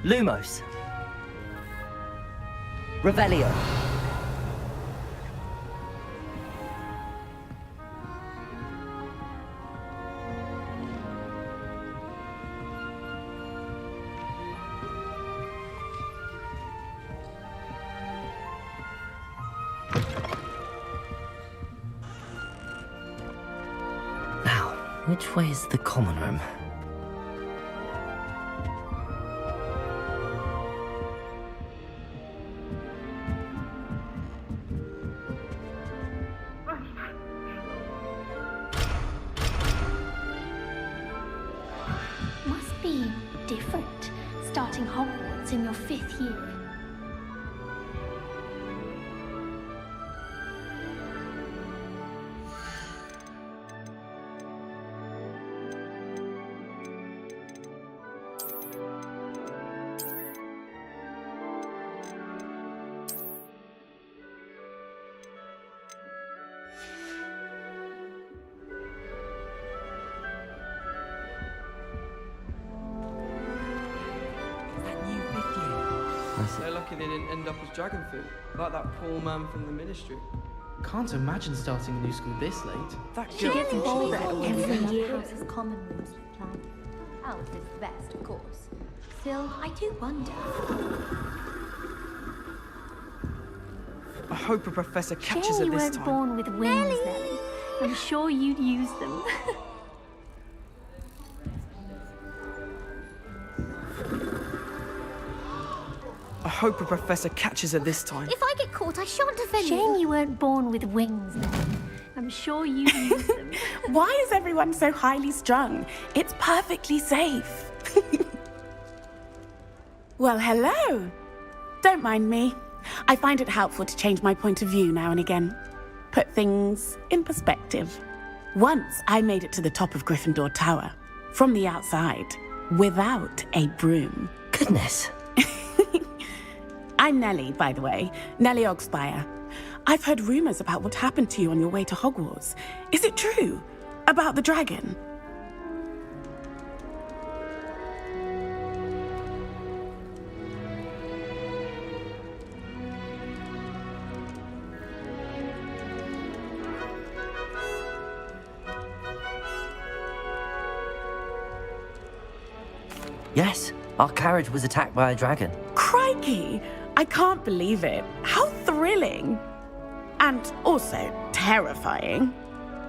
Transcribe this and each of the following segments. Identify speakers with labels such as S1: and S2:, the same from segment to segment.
S1: Lumos. Revelio. Now, which way is the common room?
S2: Must be different, starting Hogwarts in your 5th year.
S3: They're lucky they didn't end up as dragon food, like that poor man from the ministry.
S4: Can't imagine starting a new school this late.
S3: That
S2: She
S3: girl
S2: gets
S3: thinks
S2: older
S3: she's
S2: every
S3: got-
S2: year.
S5: House's common rooms look like. Ours is the best, of course. Still, I do wonder.
S3: I hope a professor catches
S2: Shame
S3: her
S2: you
S3: this
S2: weren't
S3: time.
S2: born with wings, Nelly. I'm sure you'd use them.
S3: I hope a professor catches her this time.
S5: If I get caught, I shan't offend
S2: Shame
S5: you.
S2: you weren't born with wings, Nelly. I'm sure you'd use them.
S6: Why is everyone so highly strung? It's perfectly safe. Well, hello. Don't mind me. I find it helpful to change my point of view now and again. Put things in perspective. Once I made it to the top of Gryffindor Tower, from the outside, without a broom.
S1: Goodness.
S6: I'm Nellie, by the way. Nellie Ogspire. I've heard rumors about what happened to you on your way to Hogwarts. Is it true? About the dragon?
S1: Yes, our carriage was attacked by a dragon.
S6: Crikey! I can't believe it. How thrilling! And also terrifying.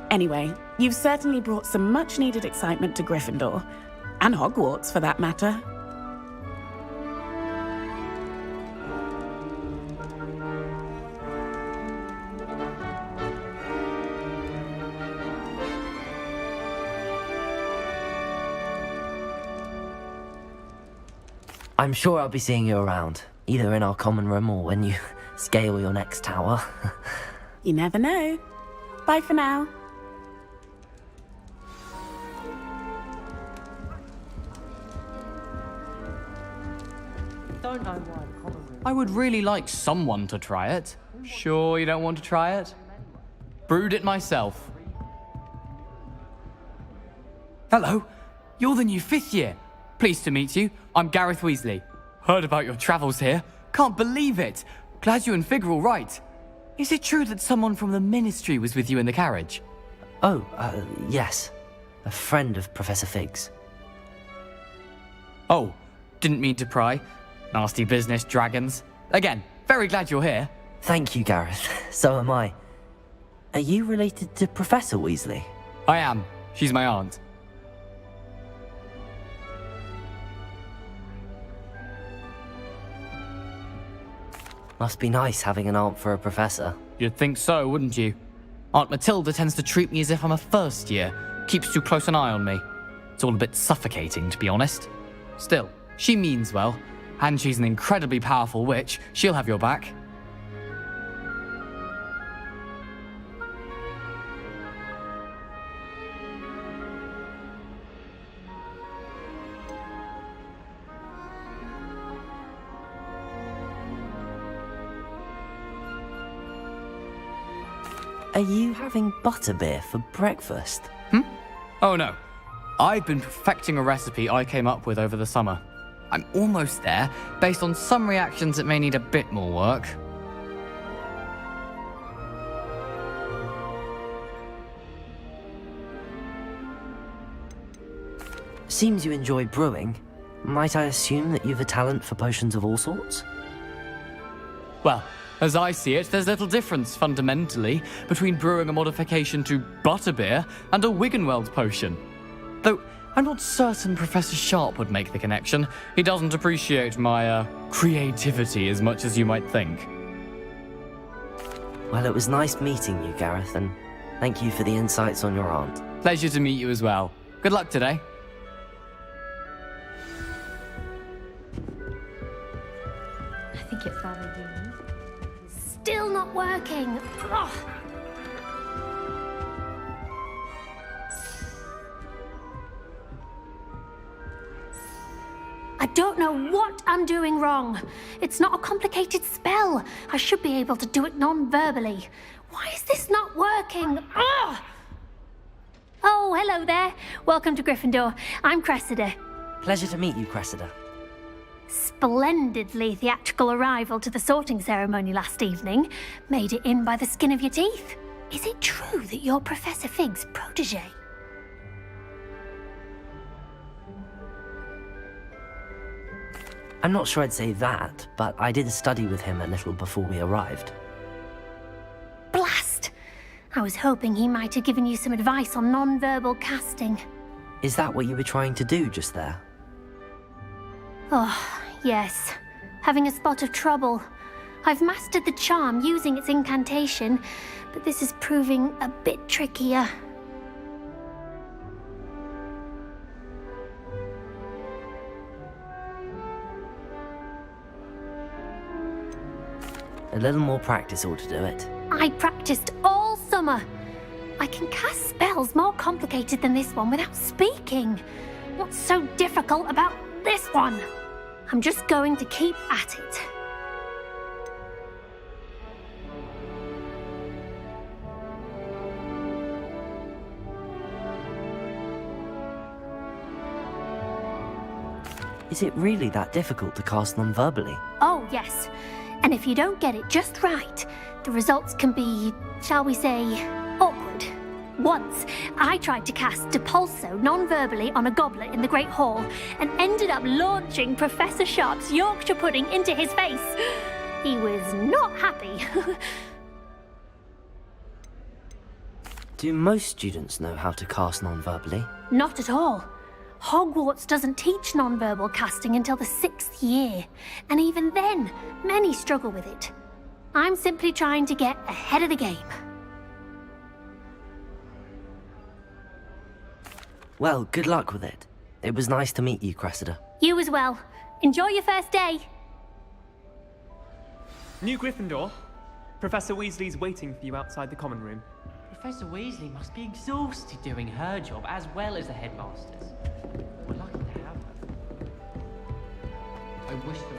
S6: Anyway, you've certainly brought some much-needed excitement to Gryffindor. And Hogwarts, for that matter.
S1: I'm sure I'll be seeing you around, either in our common room or when you scale your next tower.
S6: You never know. Bye for now.
S7: Don't know why the common room.
S4: I would really like someone to try it. Sure you don't want to try it? Brewed it myself. Hello, you're the new 5th year. Pleased to meet you. I'm Gareth Weasley. Heard about your travels here. Can't believe it. Glad you and Fig are all right. Is it true that someone from the ministry was with you in the carriage?
S1: Oh, yes. A friend of Professor Fig's.
S4: Oh, didn't mean to pry. Nasty business, dragons. Again, very glad you're here.
S1: Thank you, Gareth. So am I. Are you related to Professor Weasley?
S4: I am. She's my aunt.
S1: Must be nice having an aunt for a professor.
S4: You'd think so, wouldn't you? Aunt Matilda tends to treat me as if I'm a first year. Keeps too close an eye on me. It's all a bit suffocating, to be honest. Still, she means well. And she's an incredibly powerful witch. She'll have your back.
S1: Are you having butterbeer for breakfast?
S4: Oh no. I've been perfecting a recipe I came up with over the summer. I'm almost there. Based on some reactions, it may need a bit more work.
S1: Seems you enjoy brewing. Might I assume that you've a talent for potions of all sorts?
S4: Well, as I see it, there's little difference, fundamentally, between brewing a modification to butterbeer and a Wiggenweld potion. Though, I'm not certain Professor Sharp would make the connection. He doesn't appreciate my, creativity as much as you might think.
S1: Well, it was nice meeting you, Gareth, and thank you for the insights on your aunt.
S4: Pleasure to meet you as well. Good luck today.
S5: I think it's rather unique.
S2: Still not working. Ugh. I don't know what I'm doing wrong. It's not a complicated spell. I should be able to do it non-verbally. Why is this not working? Ugh! Oh, hello there. Welcome to Gryffindor. I'm Cressida.
S1: Pleasure to meet you, Cressida.
S2: Splendidly theatrical arrival to the sorting ceremony last evening. Made it in by the skin of your teeth. Is it true that you're Professor Fig's protege?
S1: I'm not sure I'd say that, but I did study with him a little before we arrived.
S2: Blast! I was hoping he might have given you some advice on non-verbal casting.
S1: Is that what you were trying to do just there?
S2: Oh, yes. Having a spot of trouble. I've mastered the charm using its incantation, but this is proving a bit trickier.
S1: A little more practice ought to do it.
S2: I practiced all summer. I can cast spells more complicated than this one without speaking. What's so difficult about this one? I'm just going to keep at it.
S1: Is it really that difficult to cast non-verbally?
S2: Oh, yes. And if you don't get it just right, the results can be, shall we say, awkward. Once, I tried to cast Depulso non-verbally on a goblet in the Great Hall and ended up launching Professor Sharp's Yorkshire pudding into his face. He was not happy.
S1: Do most students know how to cast non-verbally?
S2: Not at all. Hogwarts doesn't teach non-verbal casting until the 6th year, and even then, many struggle with it. I'm simply trying to get ahead of the game.
S1: Well, good luck with it. It was nice to meet you, Cressida.
S2: You as well. Enjoy your first day.
S7: New Gryffindor. Professor Weasley's waiting for you outside the common room.
S8: Professor Weasley must be exhausted doing her job as well as the headmaster's. We're lucky to have her. I wish there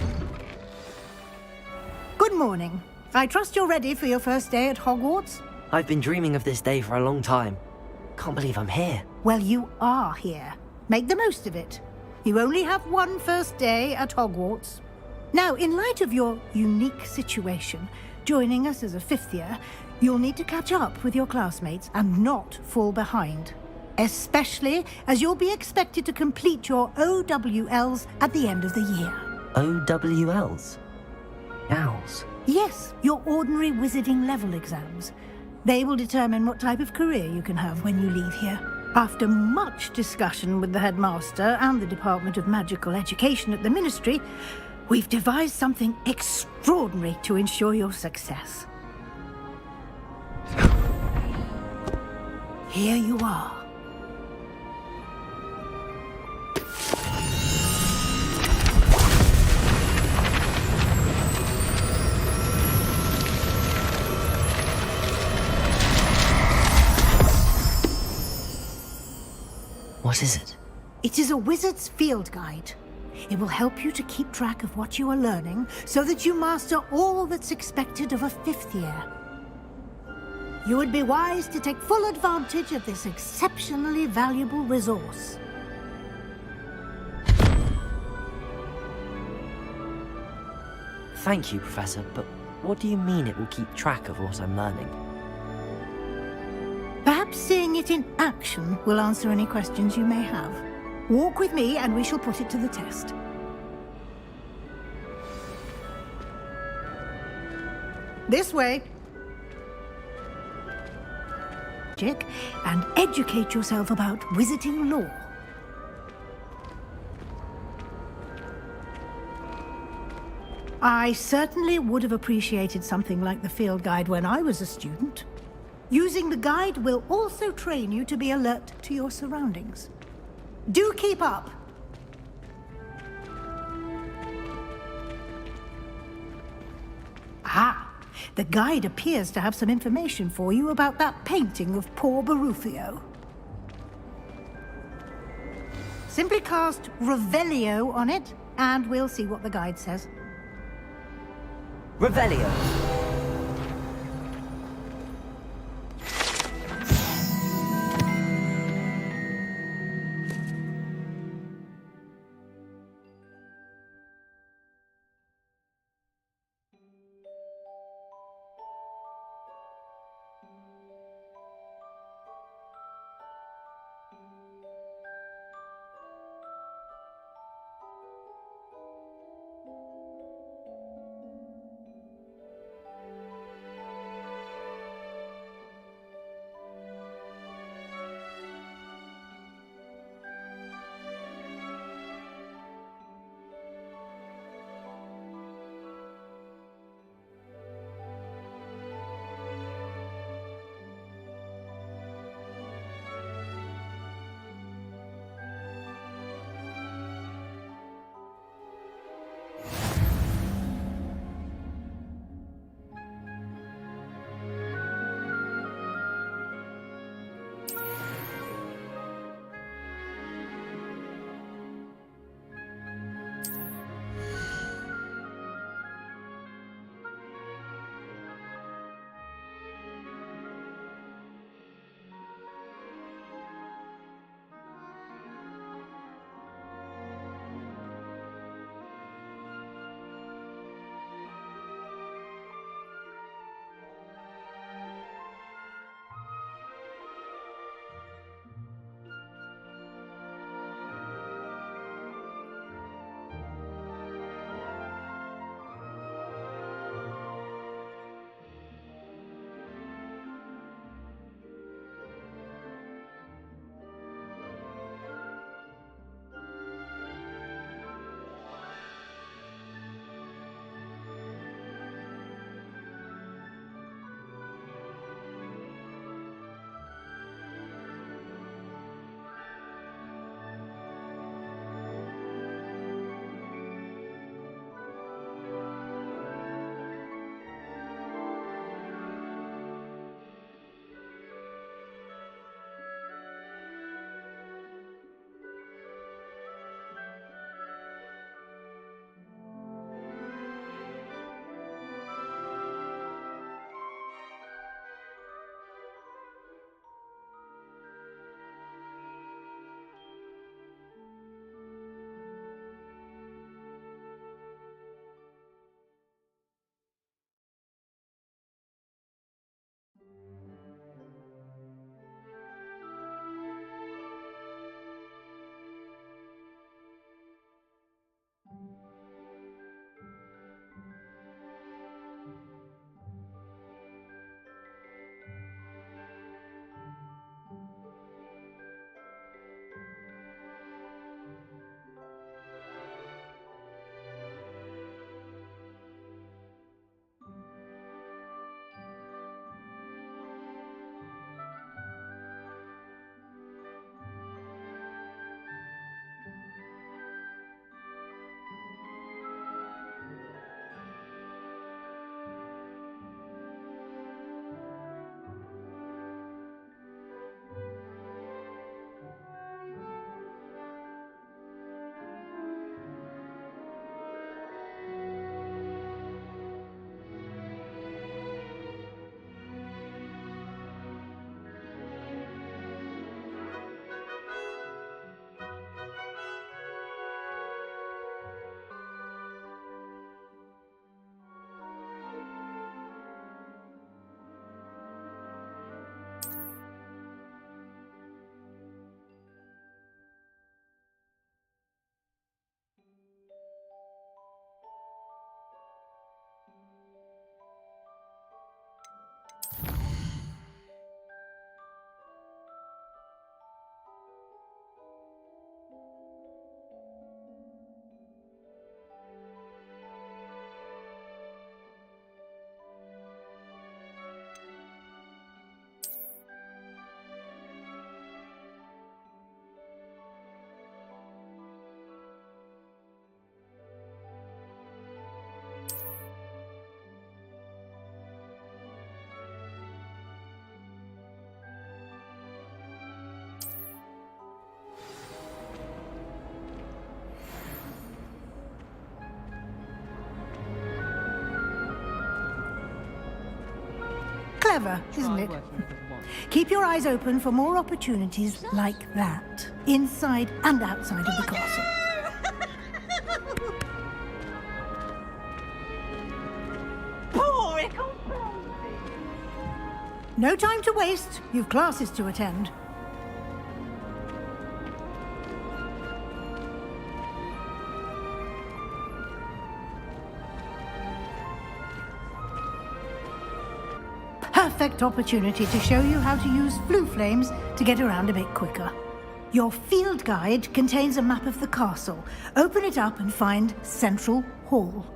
S8: were...
S9: Good morning. I trust you're ready for your first day at Hogwarts?
S1: I've been dreaming of this day for a long time. Can't believe I'm here.
S9: Well, you are here. Make the most of it. You only have one first day at Hogwarts. Now, in light of your unique situation, joining us as a 5th year, you'll need to catch up with your classmates and not fall behind. Especially as you'll be expected to complete your OWLs at the end of the year.
S1: OWLs? Owls?
S9: Yes, your ordinary wizarding level exams. They will determine what type of career you can have when you leave here. After much discussion with the headmaster and the Department of Magical Education at the Ministry, we've devised something extraordinary to ensure your success. Here you are.
S1: What is it?
S9: It is a wizard's field guide. It will help you to keep track of what you are learning so that you master all that's expected of a 5th year. You would be wise to take full advantage of this exceptionally valuable resource.
S1: Thank you, Professor, but what do you mean it will keep track of what I'm learning?
S9: Perhaps seeing it in action will answer any questions you may have. Walk with me and we shall put it to the test. This way. And educate yourself about wizarding lore. I certainly would have appreciated something like the field guide when I was a student. Using the guide will also train you to be alert to your surroundings. Do keep up! Ah, the guide appears to have some information for you about that painting of poor Barufio. Simply cast Revelio on it, and we'll see what the guide says.
S1: Revelio!
S9: Clever, isn't it? Keep your eyes open for more opportunities like that, inside and outside of the castle. No time to waste. You've classes to attend. Perfect opportunity to show you how to use flue flames to get around a bit quicker. Your field guide contains a map of the castle. Open it up and find Central Hall.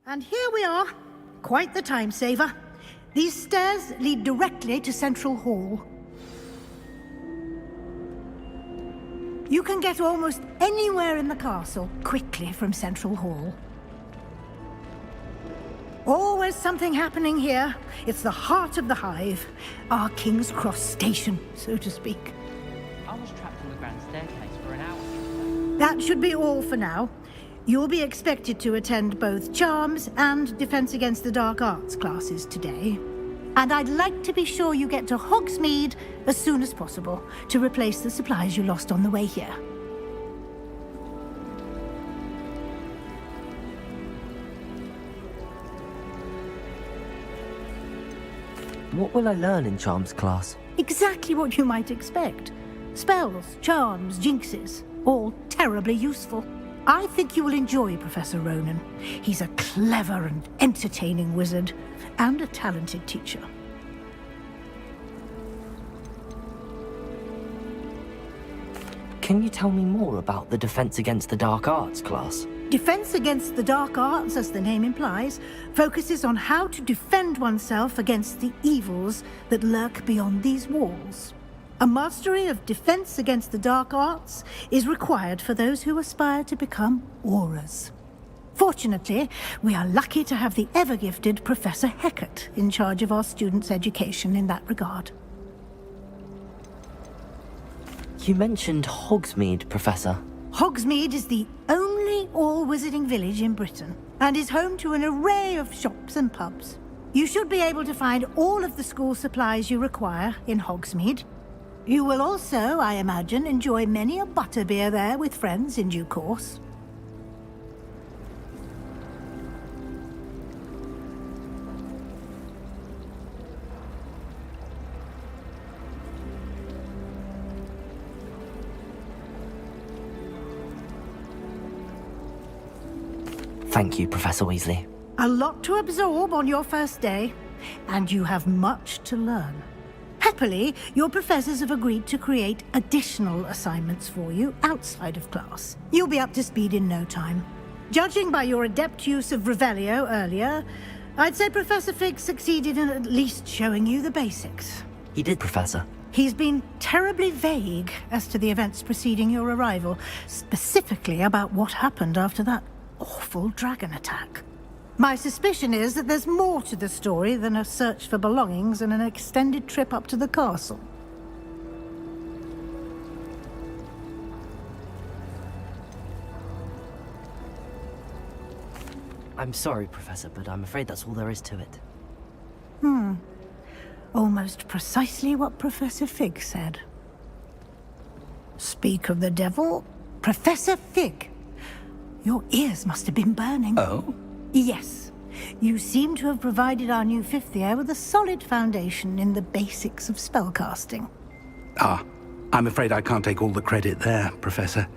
S9: And here we are. Quite the time saver. These stairs lead directly to Central Hall. You can get almost anywhere in the castle quickly from Central Hall. Always something happening here. It's the heart of the hive. Our King's Cross station, so to speak.
S8: I was trapped on the grand staircase for an hour.
S9: That should be all for now. You'll be expected to attend both Charms and Defense Against the Dark Arts classes today. And I'd like to be sure you get to Hogsmeade as soon as possible to replace the supplies you lost on the way here.
S1: What will I learn in Charms class?
S9: Exactly what you might expect. Spells, charms, jinxes, all terribly useful. I think you will enjoy Professor Ronan. He's a clever and entertaining wizard, and a talented teacher.
S1: Can you tell me more about the Defense Against the Dark Arts class?
S9: Defense Against the Dark Arts, as the name implies, focuses on how to defend oneself against the evils that lurk beyond these walls. A mastery of Defense Against the Dark Arts is required for those who aspire to become Aurors. Fortunately, we are lucky to have the ever-gifted Professor Hecat in charge of our students' education in that regard.
S1: You mentioned Hogsmeade, Professor.
S9: Hogsmeade is the only all-wizarding village in Britain, and is home to an array of shops and pubs. You should be able to find all of the school supplies you require in Hogsmeade. You will also, I imagine, enjoy many a butterbeer there with friends in due course.
S1: Thank you, Professor Weasley.
S9: A lot to absorb on your first day, and you have much to learn. Happily, your professors have agreed to create additional assignments for you outside of class. You'll be up to speed in no time. Judging by your adept use of Revelio earlier, I'd say Professor Fig succeeded in at least showing you the basics.
S1: He did, Professor.
S9: He's been terribly vague as to the events preceding your arrival, specifically about what happened after that awful dragon attack. My suspicion is that there's more to the story than a search for belongings and an extended trip up to the castle.
S1: I'm sorry, Professor, but I'm afraid that's all there is to it.
S9: Almost precisely what Professor Fig said. Speak of the devil, Professor Fig. Your ears must have been burning.
S10: Oh?
S9: Yes. You seem to have provided our new fifth year with a solid foundation in the basics of spellcasting.
S10: Ah, I'm afraid I can't take all the credit there, Professor.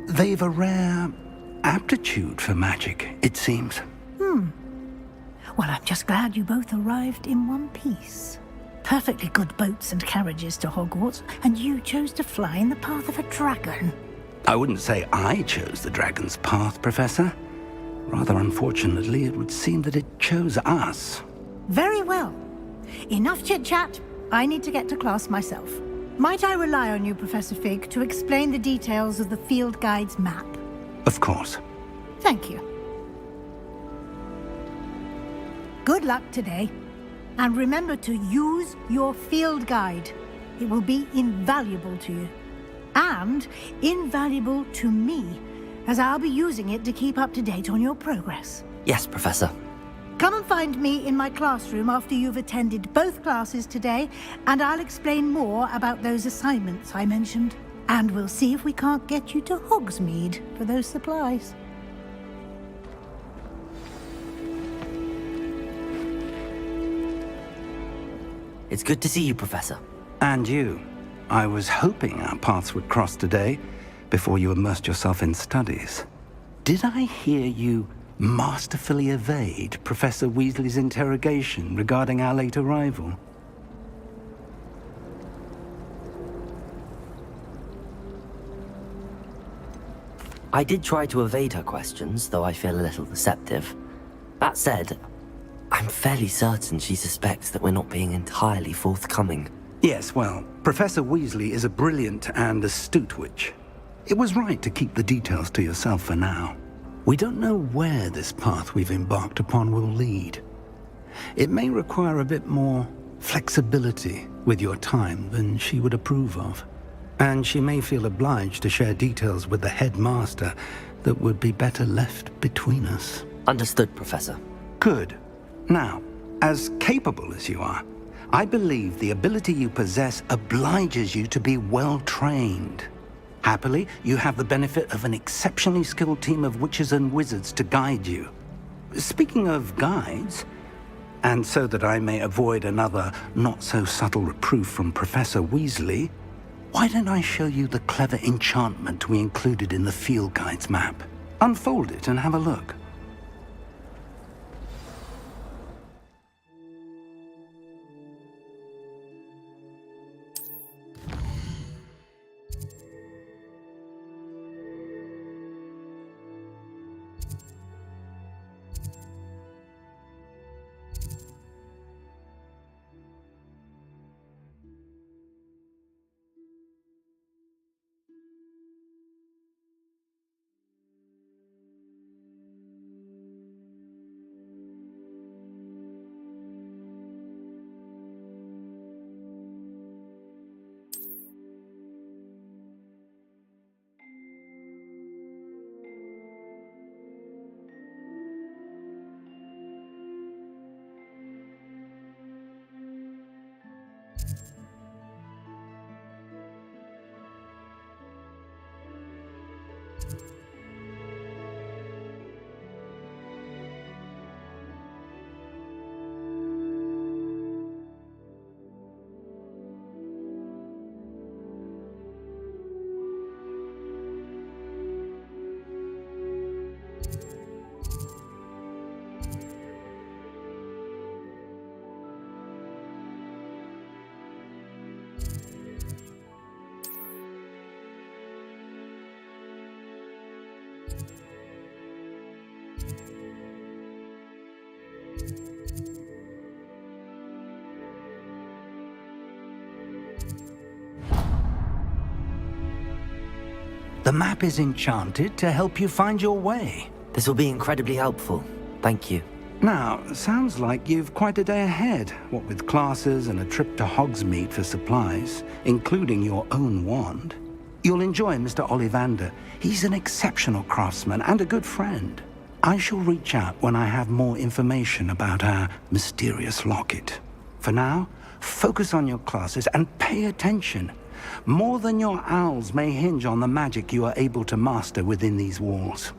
S10: They've a rare aptitude for magic, it seems.
S9: Well, I'm just glad you both arrived in one piece. Perfectly good boats and carriages to Hogwarts, and you chose to fly in the path of a dragon.
S10: I wouldn't say I chose the dragon's path, Professor. Rather unfortunately, it would seem that it chose us.
S9: Very well. Enough chit-chat. I need to get to class myself. Might I rely on you, Professor Fig, to explain the details of the field guide's map?
S10: Of course.
S9: Thank you. Good luck today. And remember to use your field guide. It will be invaluable to you. And invaluable to me, as I'll be using it to keep up to date on your progress.
S1: Yes, Professor.
S9: Come and find me in my classroom after you've attended both classes today, and I'll explain more about those assignments I mentioned. And we'll see if we can't get you to Hogsmeade for those supplies.
S1: It's good to see you, Professor.
S10: And you. I was hoping our paths would cross today, before you immersed yourself in studies. Did I hear you masterfully evade Professor Weasley's interrogation regarding our late arrival?
S1: I did try to evade her questions, though I feel a little deceptive. That said, I'm fairly certain she suspects that we're not being entirely forthcoming.
S10: Yes, well, Professor Weasley is a brilliant and astute witch. It was right to keep the details to yourself for now. We don't know where this path we've embarked upon will lead. It may require a bit more flexibility with your time than she would approve of. And she may feel obliged to share details with the headmaster that would be better left between us.
S1: Understood, Professor.
S10: Good. Now, as capable as you are, I believe the ability you possess obliges you to be well trained. Happily, you have the benefit of an exceptionally skilled team of witches and wizards to guide you. Speaking of guides, and so that I may avoid another not-so-subtle reproof from Professor Weasley, why don't I show you the clever enchantment we included in the field guide's map? Unfold it and have a look. The map is enchanted to help you find your way.
S1: This will be incredibly helpful. Thank you.
S10: Now, sounds like you've quite a day ahead, what with classes and a trip to Hogsmeade for supplies, including your own wand. You'll enjoy Mr. Ollivander. He's an exceptional craftsman and a good friend. I shall reach out when I have more information about our mysterious locket. For now, focus on your classes and pay attention. More than your owls may hinge on the magic you are able to master within these walls.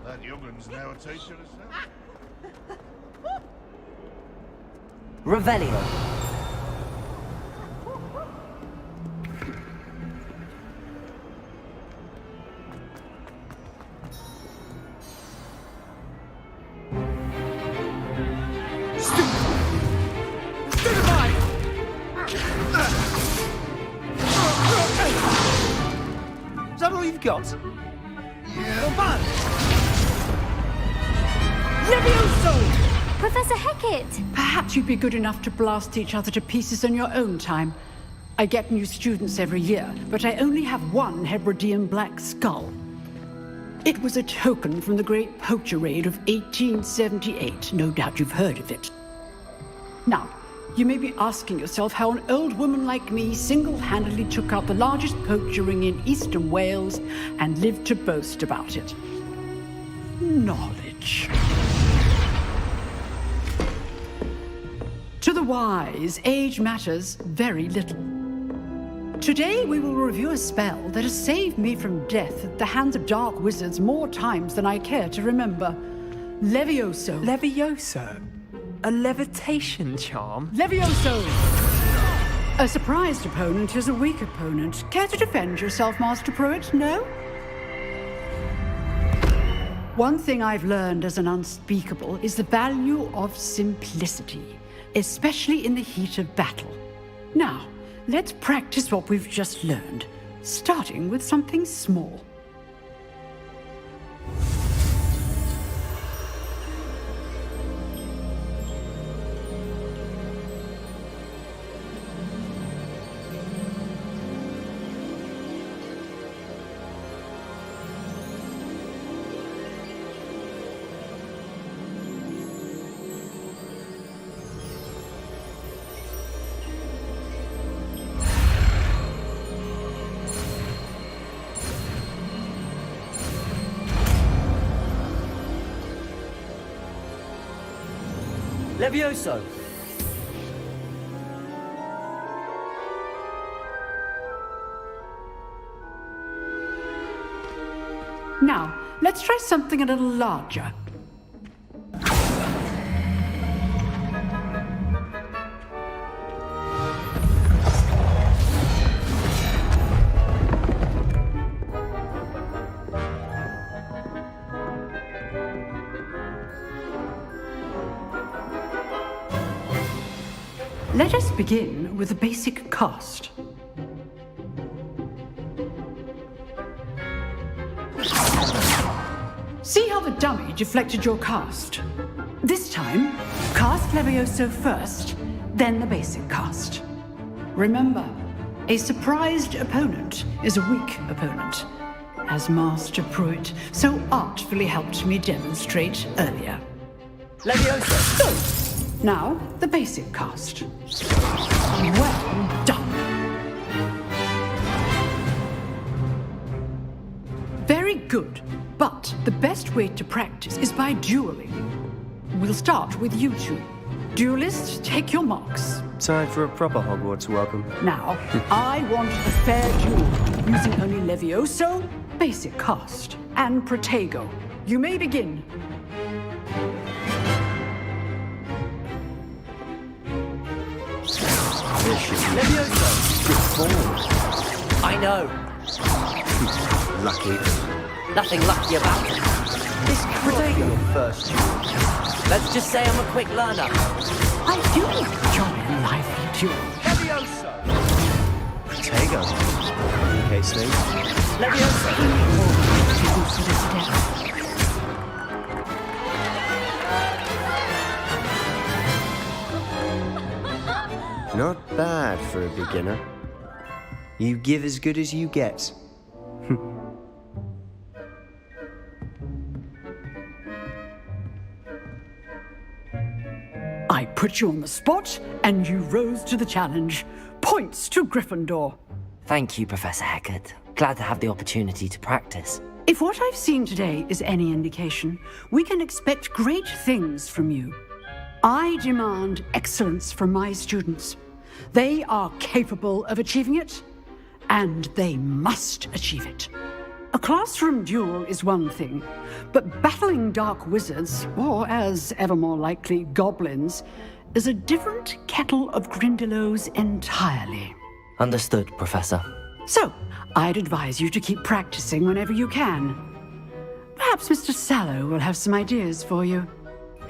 S11: That young'un's now a teacher herself.
S1: Revelio.
S12: Is that all you've got?
S11: Yeah.
S12: Levioso!
S2: Professor Hecat!
S13: Perhaps you'd be good enough to blast each other to pieces in your own time. I get new students every year, but I only have one Hebridean black skull. It was a token from the Great Poacher Raid of 1878. No doubt you've heard of it. Now, you may be asking yourself how an old woman like me single-handedly took out the largest poacher ring in eastern Wales and lived to boast about it. Knowledge. To the wise, age matters very little. Today we will review a spell that has saved me from death at the hands of dark wizards more times than I care to remember. Levioso.
S7: Levioso? A levitation charm?
S13: Levioso! A surprised opponent is a weak opponent. Care to defend yourself, Master Pruitt? No? One thing I've learned as an unspeakable is the value of simplicity, especially in the heat of battle. Now, let's practice what we've just learned, starting with something small.
S1: Levioso!
S13: Now, let's try something a little larger. Let us begin with the basic cast. See how the dummy deflected your cast? This time, cast Levioso first, then the basic cast. Remember, a surprised opponent is a weak opponent, as Master Pruitt so artfully helped me demonstrate earlier.
S1: Levioso!
S13: Now, the basic cast. Well done. Very good, but the best way to practice is by dueling. We'll start with you two. Duelists, take your marks.
S12: Time for a proper Hogwarts welcome.
S13: Now, I want a fair duel, using only Levioso, basic cast, and Protego. You may begin.
S12: tradition. Levioso! Good form.
S1: I know.
S12: Lucky.
S1: Nothing lucky about it.
S12: This could be your first duel.
S1: Let's just say I'm a quick learner.
S13: I do enjoy lively duels.
S12: Levioso! Protego. Okay, Snape.
S1: Leviosa.
S13: Consider step.
S12: Not bad for a beginner. You give as good as you get.
S13: I put you on the spot, and you rose to the challenge. Points to Gryffindor.
S1: Thank you, Professor Hecat. Glad to have the opportunity to practice.
S13: If what I've seen today is any indication, we can expect great things from you. I demand excellence from my students. They are capable of achieving it, and they must achieve it. A classroom duel is one thing, but battling dark wizards, or as ever more likely, goblins, is a different kettle of Grindylows entirely.
S1: Understood, Professor.
S13: So, I'd advise you to keep practicing whenever you can. Perhaps Mr. Sallow will have some ideas for you.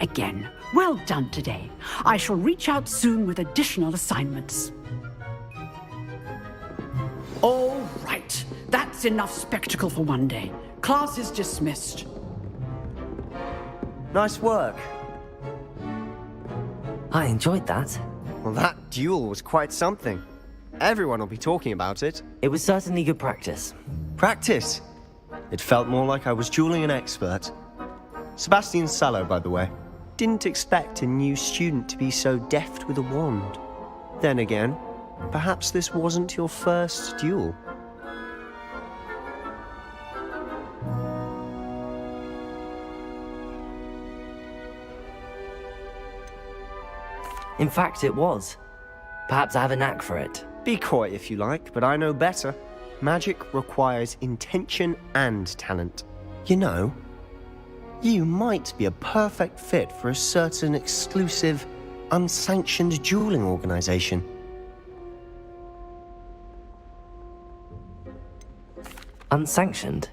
S13: Again, well done today. I shall reach out soon with additional assignments. All right. That's enough spectacle for one day. Class is dismissed.
S12: Nice work.
S1: I enjoyed that.
S12: Well, that duel was quite something. Everyone will be talking about it.
S1: It was certainly good practice.
S12: Practice? It felt more like I was dueling an expert. Sebastian Sallow, by the way. Didn't expect a new student to be so deft with a wand. Then again, perhaps this wasn't your first duel.
S1: In fact, it was. Perhaps I have a knack for it.
S12: Be coy if you like, but I know better. Magic requires intention and talent. You know, you might be a perfect fit for a certain exclusive, unsanctioned dueling organization.
S1: Unsanctioned?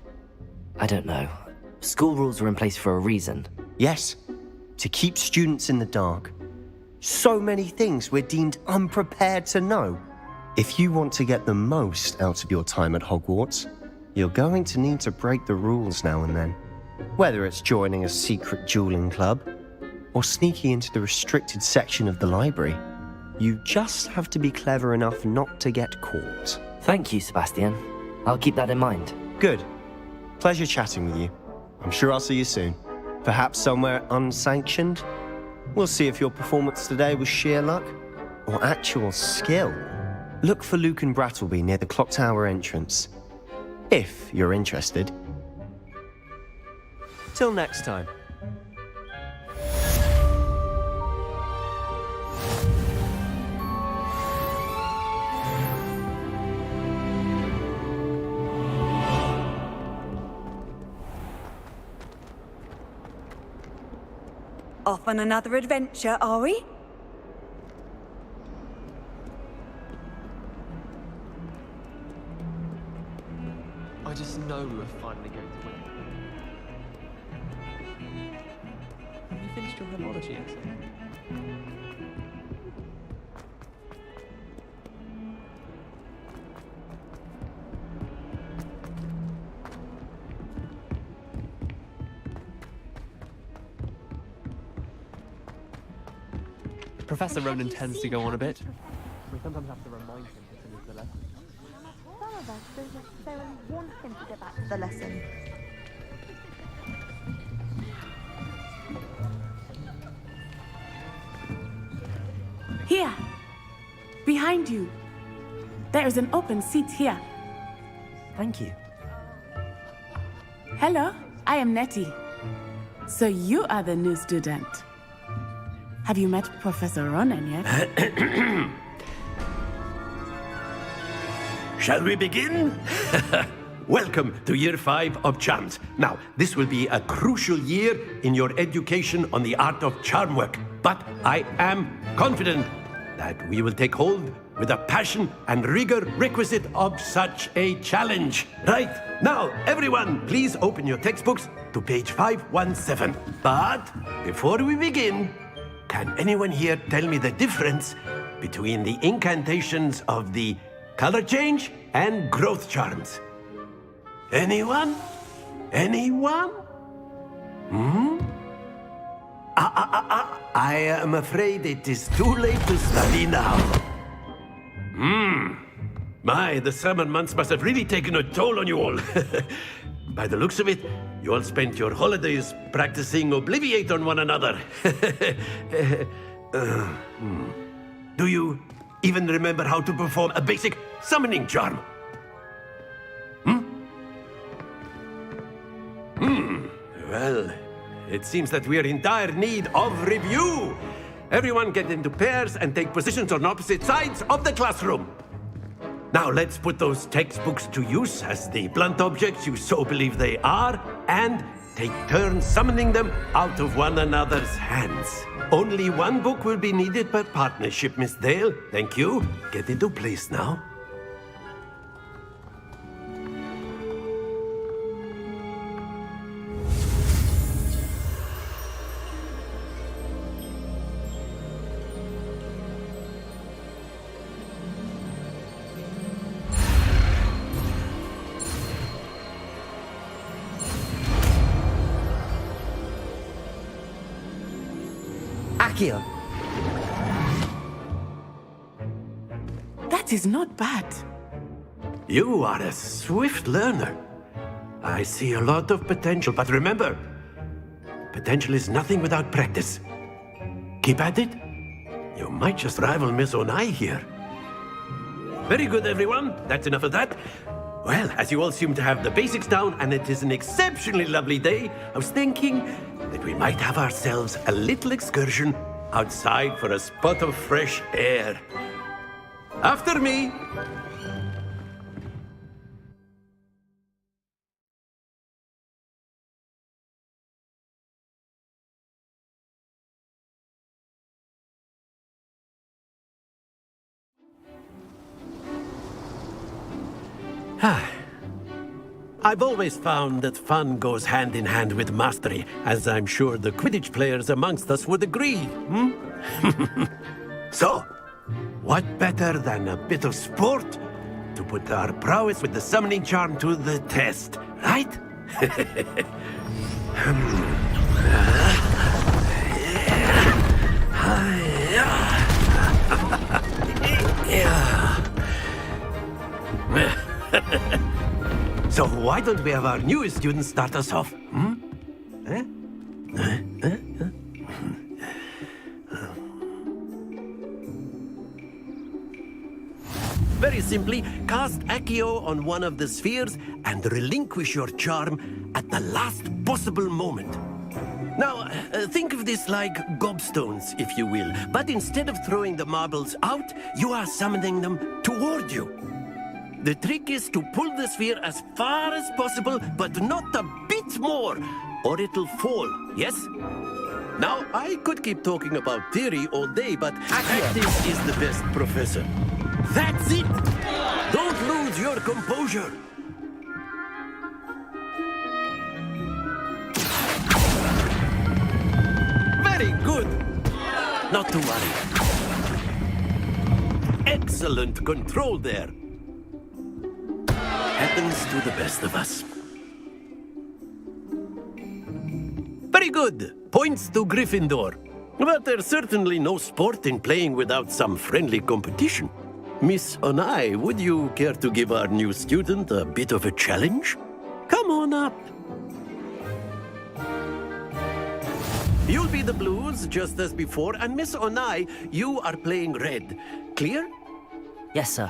S1: I don't know. School rules are in place for a reason.
S12: Yes, to keep students in the dark. So many things we're deemed unprepared to know. If you want to get the most out of your time at Hogwarts, you're going to need to break the rules now and then. Whether it's joining a secret dueling club, or sneaking into the restricted section of the library, you just have to be clever enough not to get caught.
S1: Thank you, Sebastian. I'll keep that in mind.
S12: Good. Pleasure chatting with you. I'm sure I'll see you soon. Perhaps somewhere unsanctioned? We'll see if your performance today was sheer luck or actual skill. Look for Luke and Brattleby near the clock tower entrance, if you're interested. Till next time.
S14: Off on another adventure, are we?
S3: I just know we're finally going to win. Have you finished your homology essay? Professor Ronan tends to go on a bit. We sometimes have to remind him to finish the lesson.
S5: Some of us don't necessarily want him to get back to the lesson.
S6: Here. Behind you. There is an open seat here.
S1: Thank you.
S6: Hello, I am Nettie. So you are the new student. Have you met Professor Ronan yet?
S15: Shall we begin? Welcome to Year 5 of Charms. Now, this will be a crucial year in your education on the art of charm work, but I am confident that we will take hold with the passion and rigor requisite of such a challenge. Right, now, everyone, please open your textbooks to page 517. But before we begin, can anyone here tell me the difference between the incantations of the color change and growth charms? Anyone? Anyone? I am afraid it is too late to study now. My, the summer months must have really taken a toll on you all. By the looks of it, you all spent your holidays practicing Obliviate on one another. Do you even remember how to perform a basic summoning charm? Well, it seems that we are in dire need of review. Everyone get into pairs and take positions on opposite sides of the classroom. Now let's put those textbooks to use as the blunt objects you so believe they are, and take turns summoning them out of one another's hands. Only one book will be needed per partnership, Miss Dale. Thank you. Get into place now.
S1: Accio.
S6: That is not bad.
S15: You are a swift learner. I see a lot of potential, but remember, potential is nothing without practice. Keep at it. You might just rival Miss Onai here. Very good, everyone. That's enough of that. Well, as you all seem to have the basics down, and it is an exceptionally lovely day, I was thinking that we might have ourselves a little excursion outside for a spot of fresh air. After me. I've always found that fun goes hand in hand with mastery, as I'm sure the Quidditch players amongst us would agree. So, what better than a bit of sport to put our prowess with the summoning charm to the test, right? So why don't we have our newest student start us off? Very simply, cast Accio on one of the spheres and relinquish your charm at the last possible moment. Now, think of this like gobstones, if you will, but instead of throwing the marbles out, you are summoning them toward you. The trick is to pull the sphere as far as possible, but not a bit more, or it'll fall, yes? Now, I could keep talking about theory all day, but practice is the best professor. That's it! Don't lose your composure! Very good! Not to worry. Excellent control there. Happens to the best of us. Very good. Points to Gryffindor. But there's certainly no sport in playing without some friendly competition. Miss Onai, would you care to give our new student a bit of a challenge? Come on up. You'll be the blues, just as before, and Miss Onai, you are playing red. Clear?
S1: Yes, sir.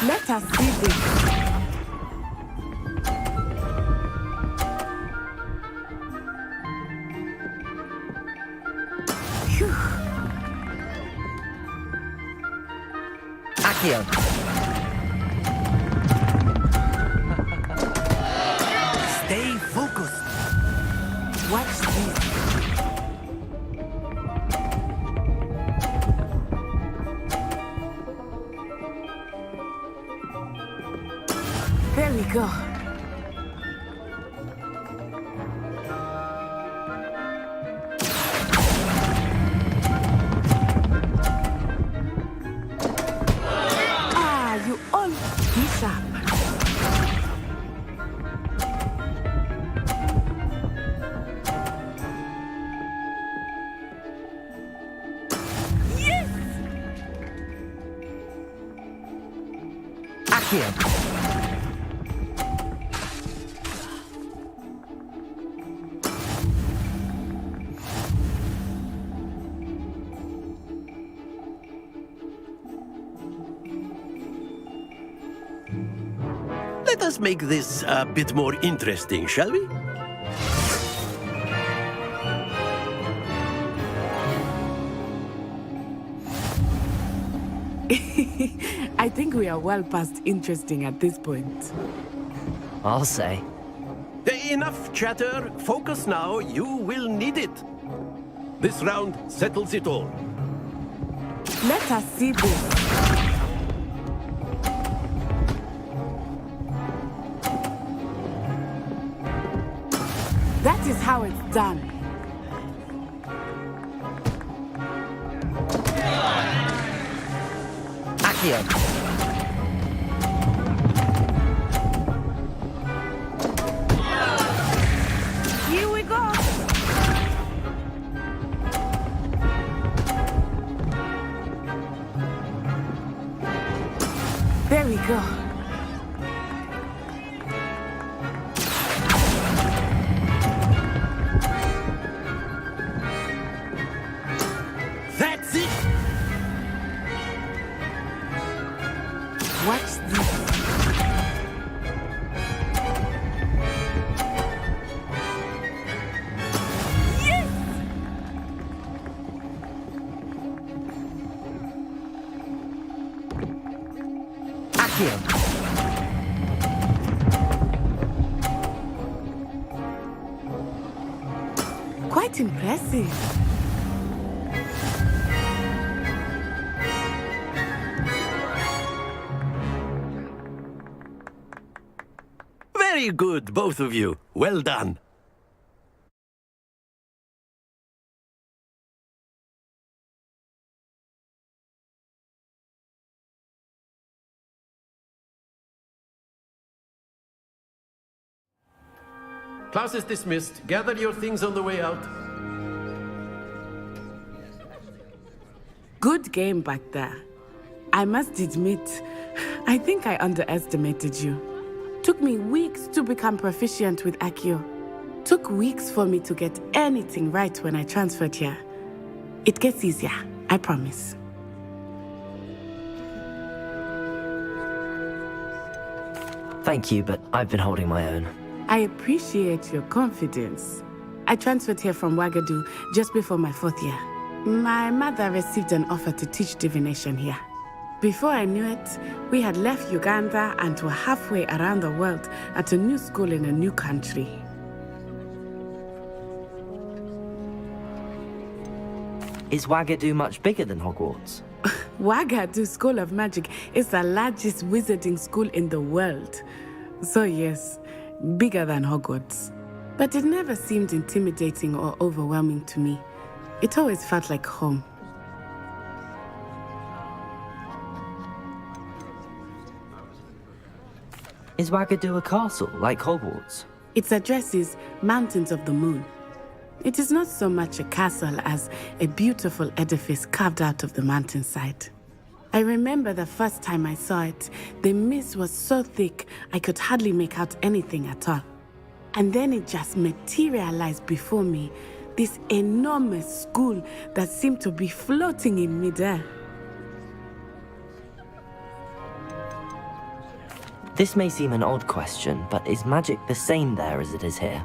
S6: Let us see this.
S1: Accio.
S15: Stay focused.
S6: Watch this. There we go. You all be sharp. Yes!
S1: Accio.
S15: Let us make this a bit more interesting, shall we?
S6: I think we are well past interesting at this point.
S1: I'll say.
S15: Enough chatter. Focus now. You will need it. This round settles it all.
S6: Let us see this. That is how it's done.
S1: Accio.
S6: Here we go. There we go.
S15: That's it!
S6: Watch this. Yes!
S1: Accio.
S6: Quite impressive.
S15: Very good, both of you. Well done. Class is dismissed. Gather your things on the way out.
S6: Good game back there. I must admit, I think I underestimated you. Took me weeks to become proficient with Accio. Took weeks for me to get anything right when I transferred here. It gets easier, I promise.
S1: Thank you, but I've been holding my own.
S6: I appreciate your confidence. I transferred here from Wagadu just before my 4th year. My mother received an offer to teach divination here. Before I knew it, we had left Uganda and were halfway around the world at a new school in a new country.
S1: Is Wagadu much bigger than Hogwarts?
S6: Wagadu School of Magic is the largest wizarding school in the world. So yes, bigger than Hogwarts. But it never seemed intimidating or overwhelming to me. It always felt like home.
S1: Is Wagadu a castle, like Hogwarts?
S6: Its address is Mountains of the Moon. It is not so much a castle as a beautiful edifice carved out of the mountainside. I remember the first time I saw it, the mist was so thick I could hardly make out anything at all. And then it just materialized before me, this enormous school that seemed to be floating in midair.
S1: This may seem an odd question, but is magic the same there as it is here?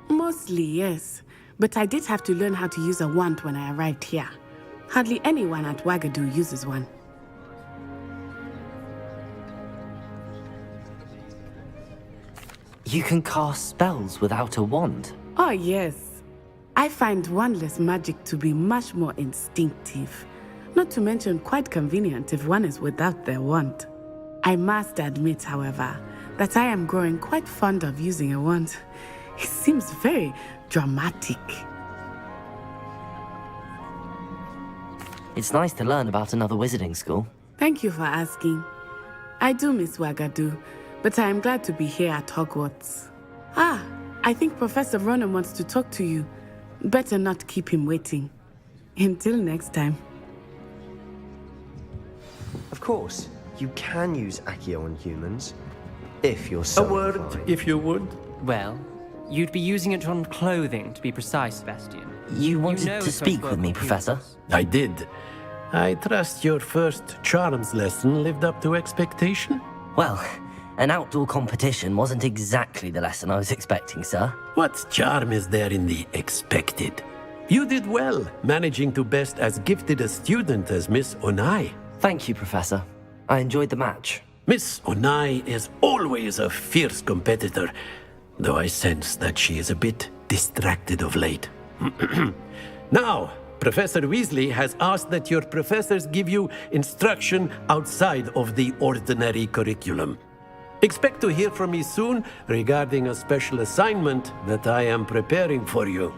S6: Mostly, yes. But I did have to learn how to use a wand when I arrived here. Hardly anyone at Wagadu uses one.
S1: You can cast spells without a wand?
S6: Oh, yes. I find wandless magic to be much more instinctive. Not to mention quite convenient if one is without their wand. I must admit, however, that I am growing quite fond of using a wand. It seems very dramatic.
S1: It's nice to learn about another wizarding school.
S6: Thank you for asking. I do miss Wagadu, but I am glad to be here at Hogwarts. Ah, I think Professor Ronan wants to talk to you. Better not keep him waiting. Until next time.
S12: Of course, you can use Accio on humans, if you're so
S15: A word,
S12: inclined.
S15: if you would.
S8: Well, you'd be using it on clothing, to be precise, Sebastian.
S1: You wanted
S8: know
S1: to
S8: it's
S1: speak
S8: supposed
S1: with
S8: to
S1: me,
S8: work on
S1: Professor?
S8: humans.
S15: I did. I trust your first charms lesson lived up to expectation?
S1: Well, an outdoor competition wasn't exactly the lesson I was expecting, sir.
S15: What charm is there in the expected? You did well, managing to best as gifted a student as Miss Onai.
S1: Thank you, Professor. I enjoyed the match.
S15: Miss Onai is always a fierce competitor, though I sense that she is a bit distracted of late. Now, Professor Weasley has asked that your professors give you instruction outside of the ordinary curriculum. Expect to hear from me soon regarding a special assignment that I am preparing for you.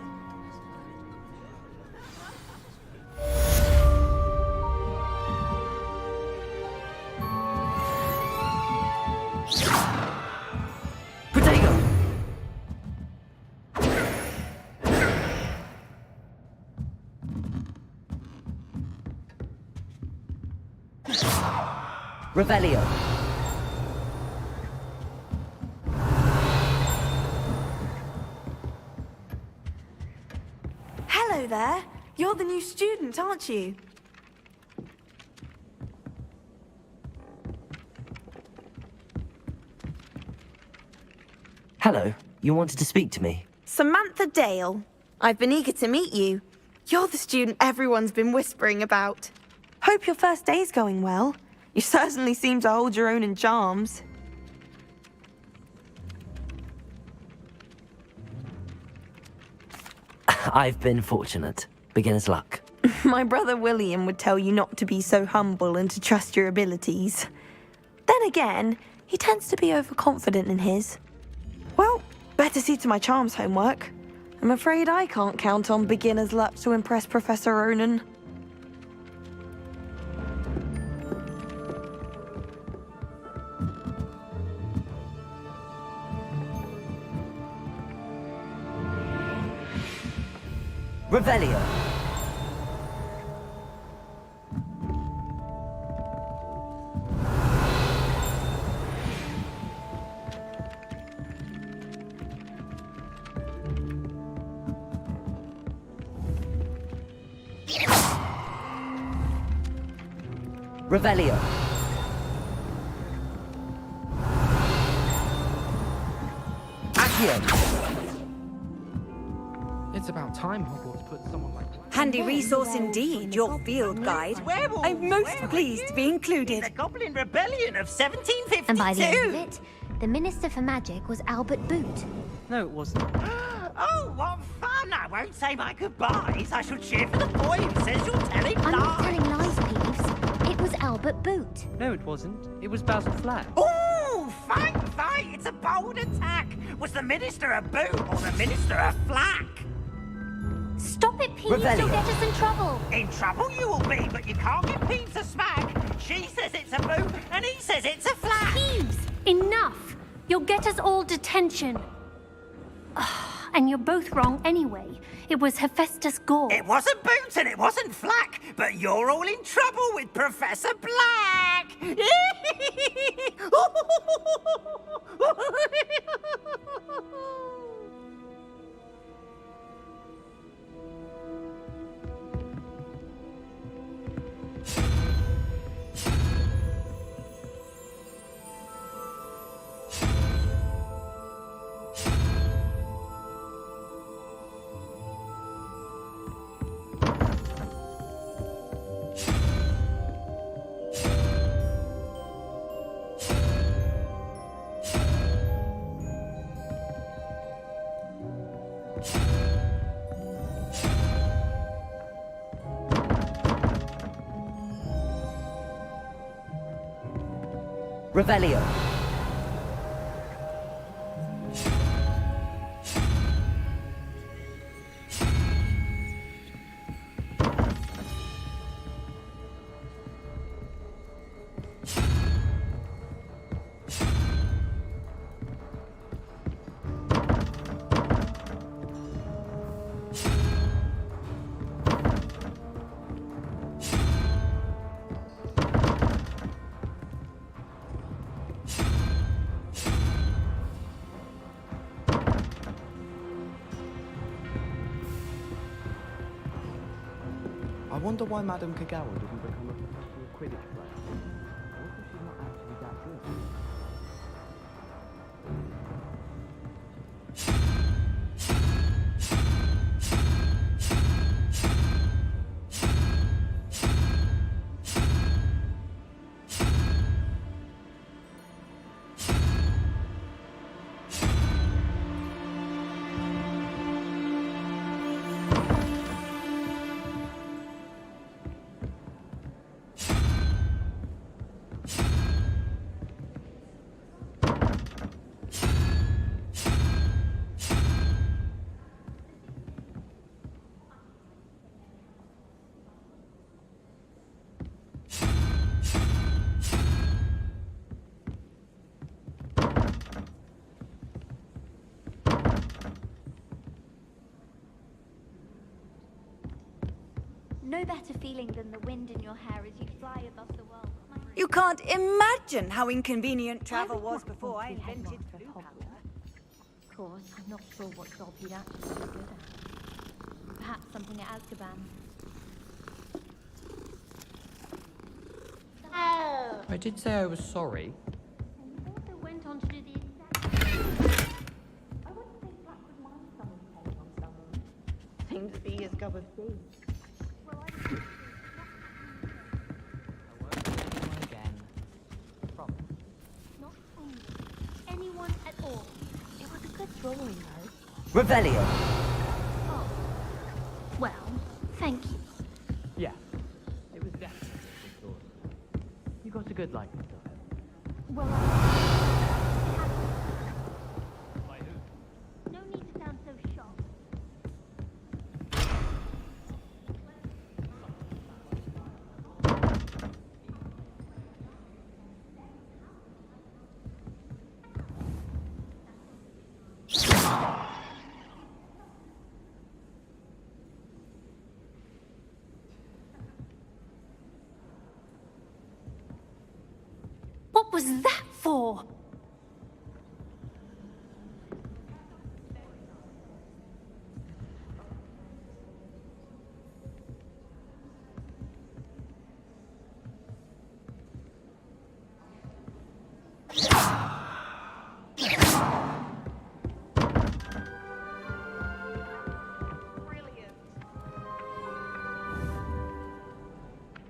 S1: Revelio.
S14: Hello there. You're the new student, aren't you?
S1: Hello. You wanted to speak to me?
S14: Samantha Dale. I've been eager to meet you. You're the student everyone's been whispering about. Hope your first day's going well. You certainly seem to hold your own in charms.
S1: I've been fortunate. Beginner's luck.
S14: My brother William would tell you not to be so humble and to trust your abilities. Then again, he tends to be overconfident in his. Well, better see to my charms homework. I'm afraid I can't count on beginner's luck to impress Professor Ronan.
S1: Revelio. Revelio. Accio.
S4: It's about time Hogwarts put someone like that.
S14: Handy resource indeed, your field guide. I'm most pleased to be included.
S16: The Goblin Rebellion of 1752.
S2: And by the end of it, the Minister for Magic was Albert Boot.
S8: No, it wasn't.
S16: Oh, what fun! I won't say my goodbyes. I shall cheer for the boy who says you're telling
S2: I'm not
S16: lies.
S2: telling lies, Peeves. It was Albert Boot.
S8: No, it wasn't. It was Basil Flack.
S16: Oh, fight! It's a bold attack. Was the Minister a boot or the Minister a flack?
S2: Stop it, Peeves.
S1: Revelio.
S2: You'll get us in trouble.
S16: In trouble you will be, but you can't get Peeves a smack. She says it's a boot, and he says it's a flack.
S2: Peeves, enough. You'll get us all detention. And you're both wrong anyway. It was Hephaestus Gore.
S16: It wasn't Boots and it wasn't Flack, but you're all in trouble with Professor Black!
S1: Revelio.
S3: wonder why Madame Kagawa didn't become a professional Quidditch player. What if she's not actually that good?
S17: No better feeling than the wind in your hair as you fly above the world.
S18: You can't imagine how inconvenient travel was before I invented blue powder.
S5: Of course, I'm not sure what job he'd actually be good at. Perhaps something at Azkaban.
S8: I did say I was sorry.
S17: And you also went on to do the exact...
S5: I wouldn't say Black would mind someone playing on someone.
S18: Seems to be his cup of tea.
S8: Again.
S17: Not only anyone at all. It was a good drawing, though.
S1: Revelio.
S2: Oh. Well, thank you.
S8: Yeah, it was definitely a good thought. You got a good likeness of it.
S2: Well,
S8: By who?
S2: no need to sound so shocked. What was that for?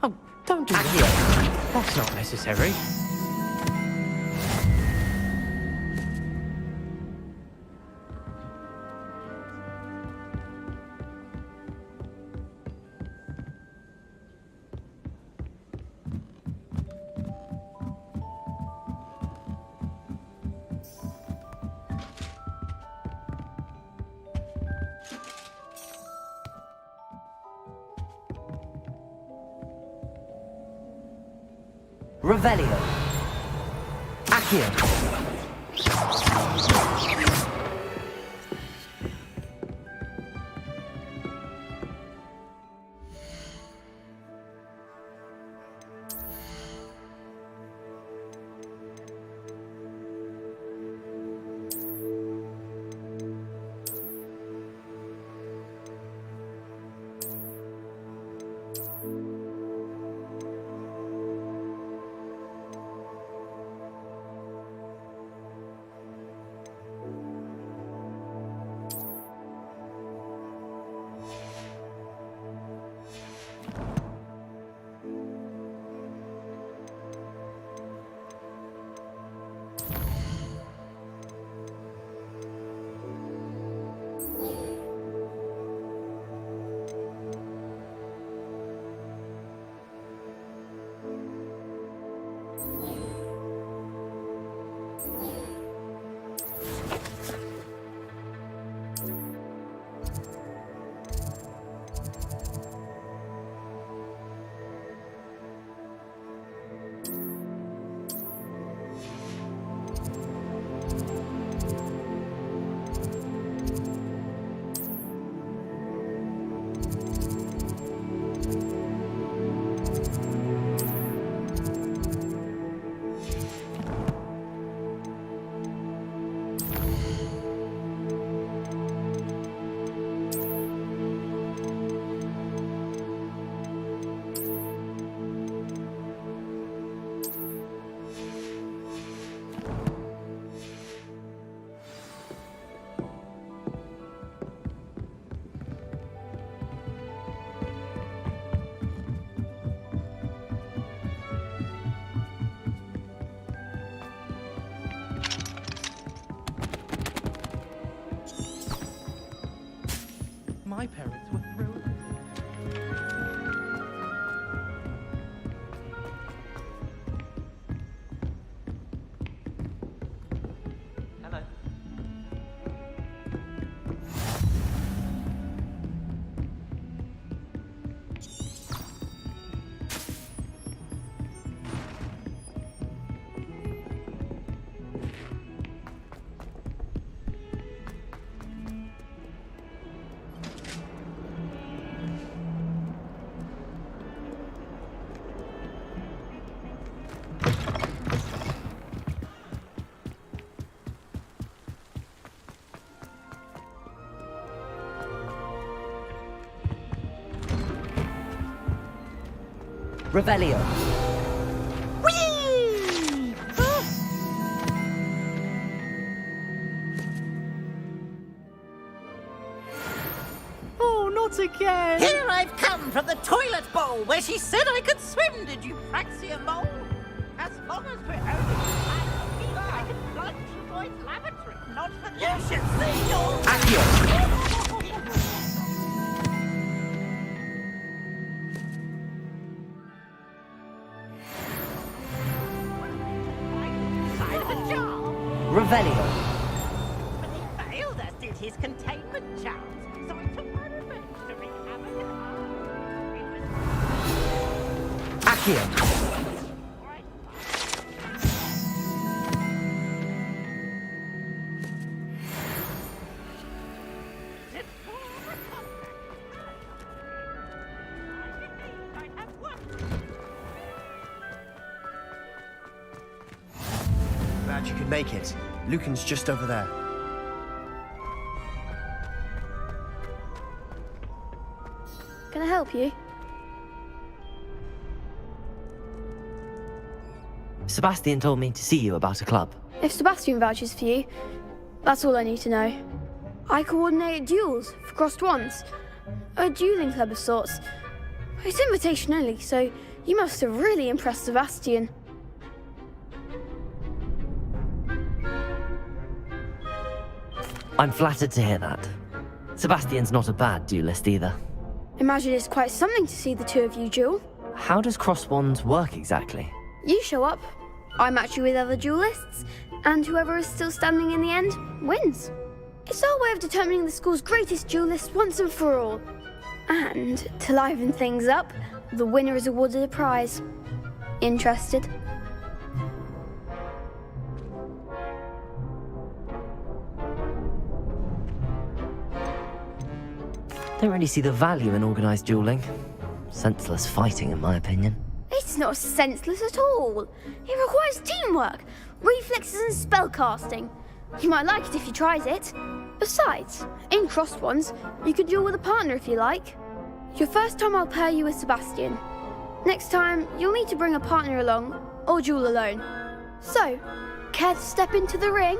S8: Oh, don't do that. That's not necessary.
S1: Revelio. Accio.
S8: my parents were thrilled. Hello.
S1: Revelio.
S9: Whee!
S19: Oh, not again!
S16: Here I've come from the toilet bowl where she said I could swim, did you praxia mole? As long as we're only I can plunge the boy's lavatory, not for you should see your... Side of a jar.
S1: Revelio.
S16: But he failed us, did his containment charms, so I took my revenge to wreak havoc in ours. It was...
S1: Accio.
S12: Glad you could make it. Lucan's just over there.
S20: Can I help you?
S1: Sebastian told me to see you about a club.
S20: If Sebastian vouches for you, that's all I need to know. I coordinate duels for crossed wands. A dueling club of sorts. It's invitation only, so you must have really impressed Sebastian.
S1: I'm flattered to hear that. Sebastian's not a bad duelist either.
S20: Imagine it's quite something to see the two of you duel.
S1: How does cross wands work exactly?
S20: You show up, I match you with other duelists, and whoever is still standing in the end wins. It's our way of determining the school's greatest duelist once and for all. And to liven things up, the winner is awarded a prize. Interested?
S1: Don't really see the value in organised dueling. Senseless fighting, in my opinion.
S20: It's not senseless at all. It requires teamwork, reflexes and spellcasting. You might like it if you tried it. Besides, in crossed ones, you could duel with a partner if you like. Your first time I'll pair you with Sebastian. Next time, you'll need to bring a partner along, or duel alone. So, care to step into the ring?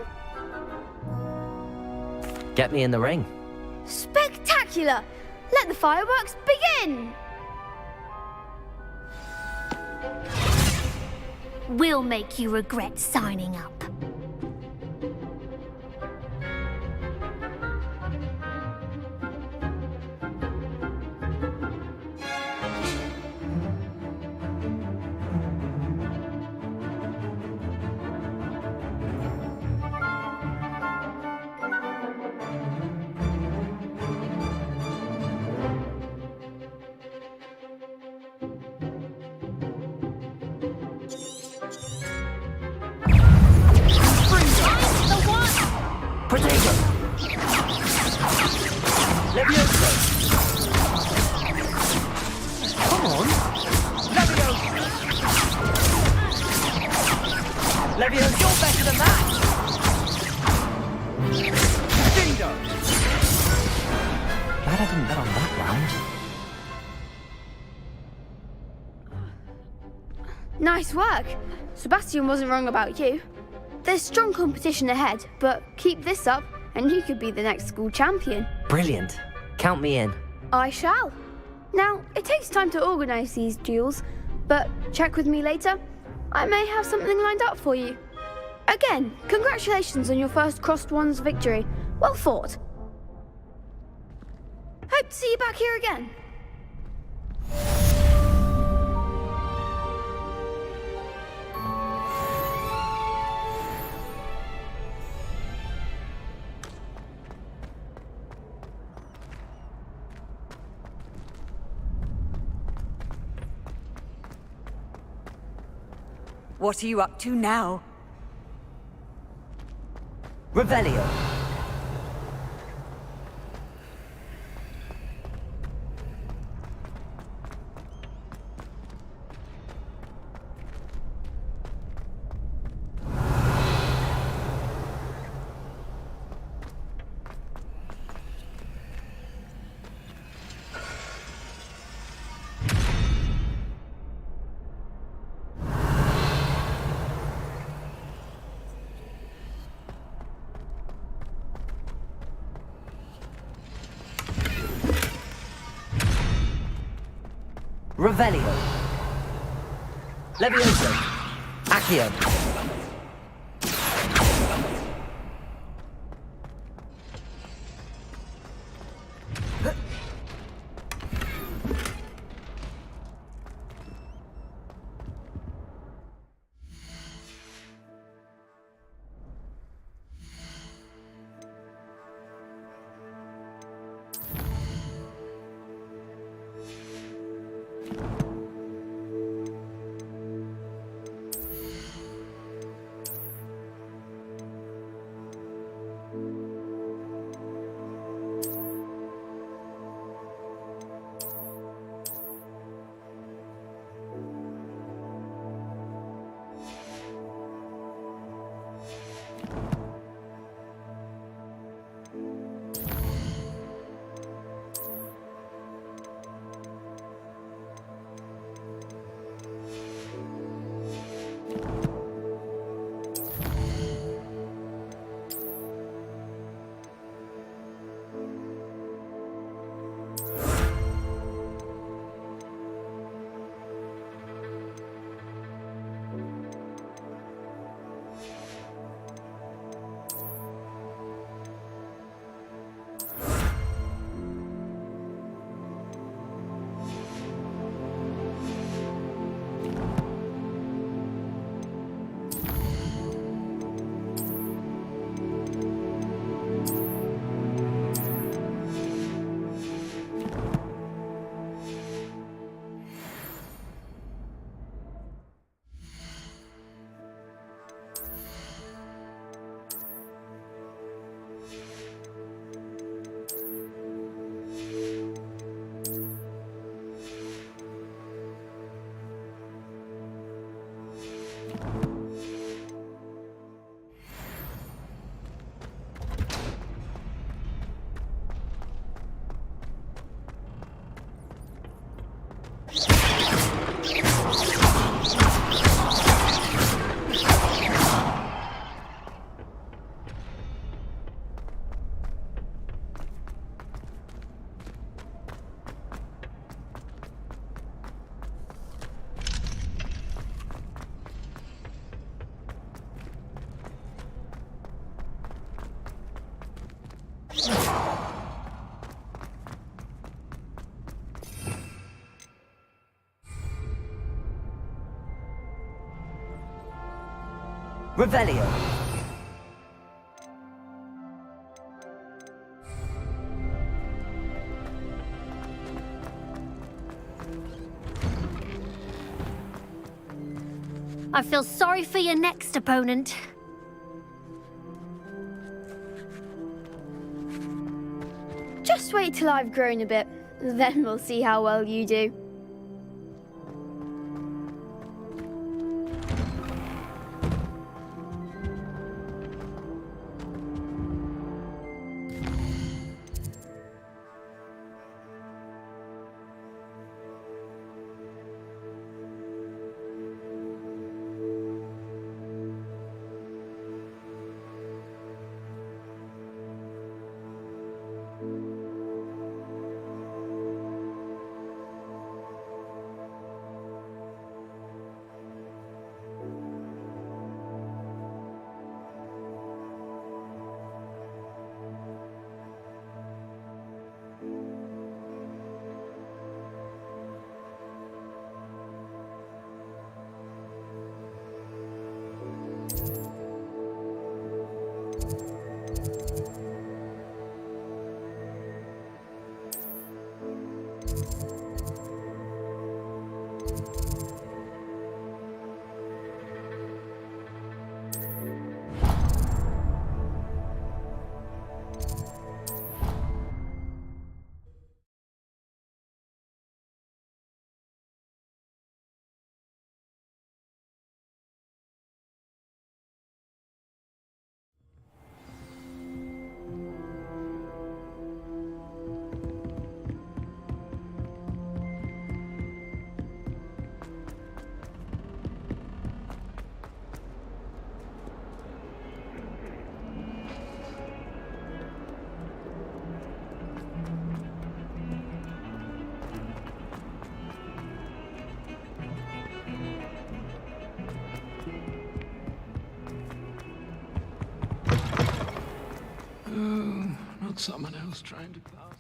S1: Get me in the ring.
S20: Spectacular! Let the fireworks begin!
S2: We'll make you regret signing up.
S20: Nice work. Sebastian wasn't wrong about you. There's strong competition ahead, but keep this up and you could be the next school champion.
S1: Brilliant. Count me in.
S20: I shall. Now, it takes time to organise these duels, but check with me later. I may have something lined up for you. Again, congratulations on your first crossed wands victory. Well fought. Hope to see you back here again.
S18: What are you up to now?
S1: Revelio. Revelio. Levioso. Accio. Revelio.
S2: I feel sorry for your next opponent.
S20: Just wait till I've grown a bit, then we'll see how well you do.
S3: Not someone else trying to pass.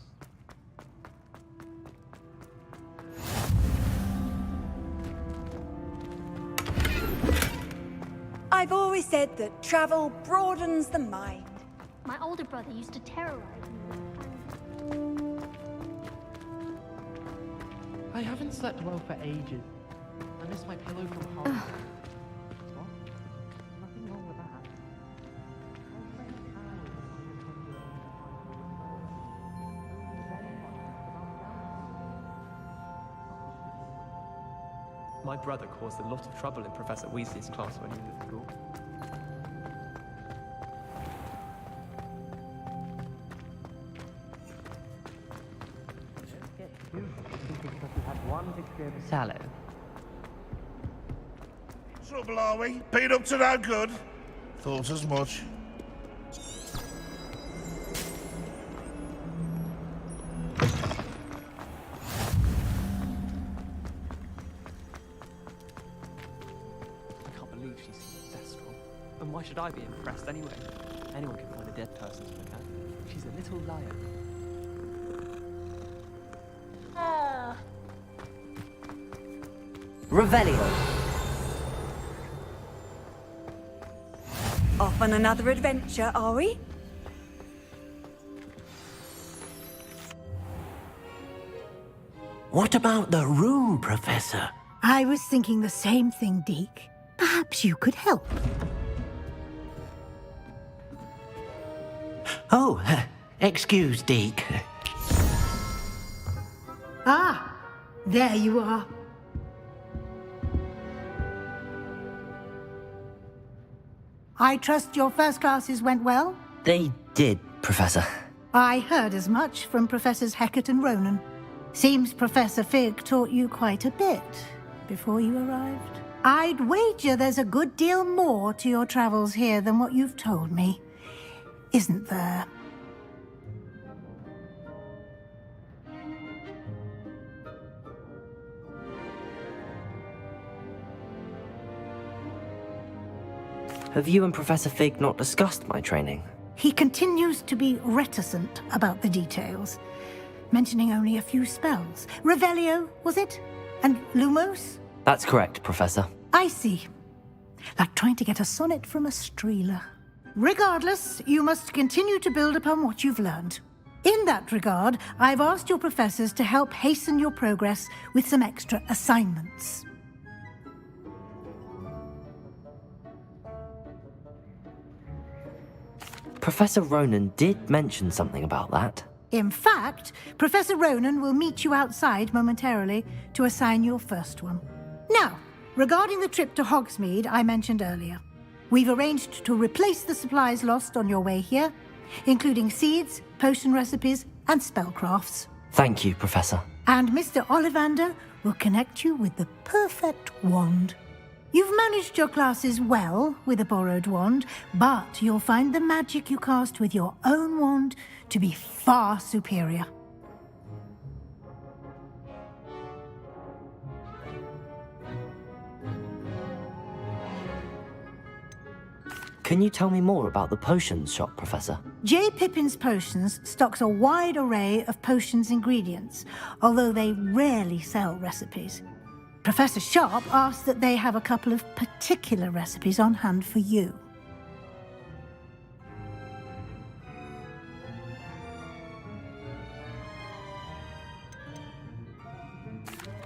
S18: I've always said that travel broadens the mind.
S2: My older brother used to terrorize me.
S8: I haven't slept well for ages. I miss my pillow from home. What? Nothing wrong with that.
S7: My brother caused a lot of trouble in Professor Weasley's class when he was at school.
S8: Sallow.
S11: Trouble, are we? Been up to no good? Thought as much.
S7: I can't believe she's that strong. And why should I be impressed anyway? Anyone can find a dead person if they can. She's a little liar.
S1: Revelio.
S18: Off on another adventure, are we?
S15: What about the room, Professor?
S9: I was thinking the same thing, Deke. Perhaps you could help.
S15: Oh, excuse, Deke.
S9: Ah, there you are. I trust your first classes went well?
S1: They did, Professor.
S9: I heard as much from Professors Hecat and Ronan. Seems Professor Fig taught you quite a bit before you arrived. I'd wager there's a good deal more to your travels here than what you've told me, isn't there?
S1: Have you and Professor Fig not discussed my training?
S9: He continues to be reticent about the details, mentioning only a few spells. Revelio, was it? And Lumos?
S1: That's correct, Professor.
S9: I see. Like trying to get a sonnet from a streeler. Regardless, you must continue to build upon what you've learned. In that regard, I've asked your professors to help hasten your progress with some extra assignments.
S1: Professor Ronan did mention something about that.
S9: In fact, Professor Ronan will meet you outside momentarily to assign your first one. Now, regarding the trip to Hogsmeade I mentioned earlier, we've arranged to replace the supplies lost on your way here, including seeds, potion recipes, and spellcrafts.
S1: Thank you, Professor.
S9: And Mr. Ollivander will connect you with the perfect wand. You've managed your classes well with a borrowed wand, but you'll find the magic you cast with your own wand to be far superior.
S1: Can you tell me more about the potions shop, Professor?
S9: J. Pippin's Potions stocks a wide array of potions ingredients, although they rarely sell recipes. Professor Sharp asked that they have a couple of particular recipes on hand for you.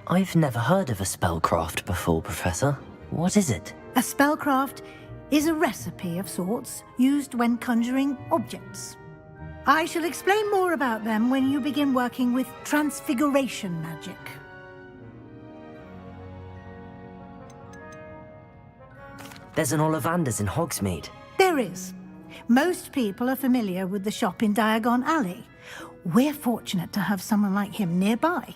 S1: I've never heard of a spellcraft before, Professor. What is it?
S9: A spellcraft is a recipe of sorts used when conjuring objects. I shall explain more about them when you begin working with transfiguration magic.
S1: There's an Ollivander's in Hogsmeade.
S9: There is. Most people are familiar with the shop in Diagon Alley. We're fortunate to have someone like him nearby.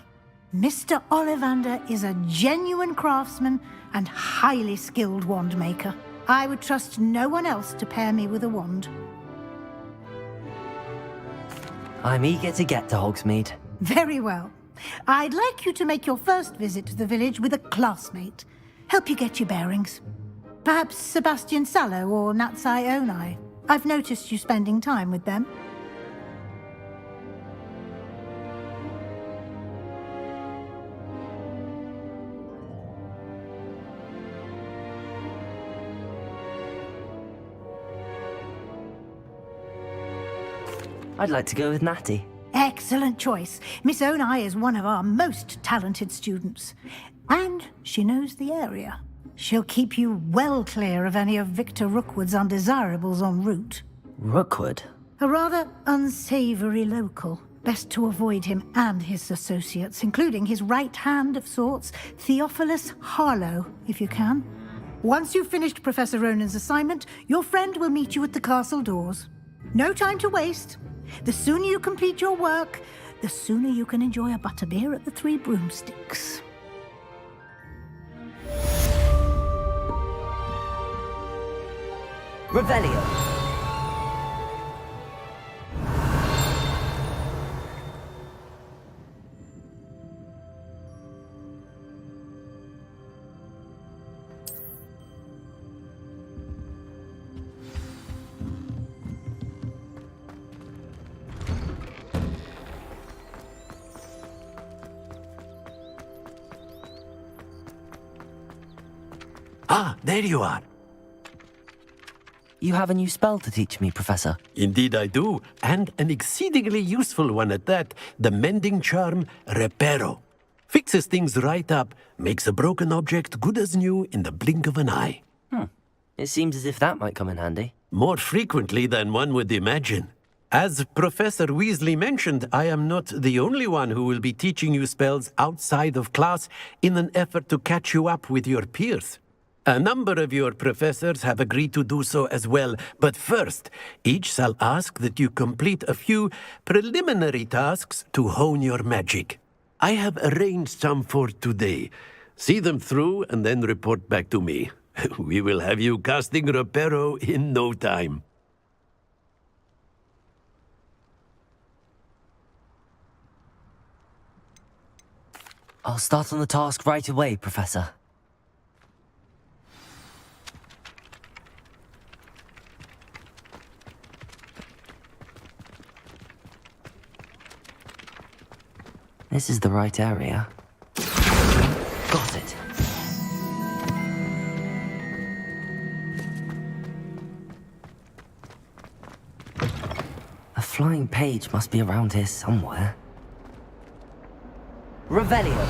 S9: Mr. Ollivander is a genuine craftsman and highly skilled wand maker. I would trust no one else to pair me with a wand.
S1: I'm eager to get to Hogsmeade.
S9: Very well. I'd like you to make your first visit to the village with a classmate. Help you get your bearings. Perhaps Sebastian Sallow or Natsai Onai. I've noticed you spending time with them.
S1: I'd like to go with Natty.
S9: Excellent choice. Miss Onai is one of our most talented students. And she knows the area. She'll keep you well clear of any of Victor Rookwood's undesirables en route.
S1: Rookwood?
S9: A rather unsavory local. Best to avoid him and his associates, including his right hand of sorts, Theophilus Harlow, if you can. Once you've finished Professor Ronan's assignment, your friend will meet you at the castle doors. No time to waste. The sooner you complete your work, the sooner you can enjoy a butterbeer at the Three Broomsticks.
S1: Revelio.
S15: Ah, there you are.
S1: You have a new spell to teach me, Professor.
S15: Indeed I do, and an exceedingly useful one at that. The mending charm, Reparo. Fixes things right up, makes a broken object good as new in the blink of an eye.
S1: It seems as if that might come in handy.
S15: More frequently than one would imagine. As Professor Weasley mentioned, I am not the only one who will be teaching you spells outside of class in an effort to catch you up with your peers. A number of your professors have agreed to do so as well, but first, each shall ask that you complete a few preliminary tasks to hone your magic. I have arranged some for today. See them through and then report back to me. We will have you casting Reparo in no time.
S1: I'll start on the task right away, Professor. This is the right area. Got it. A flying page must be around here somewhere. Revelio.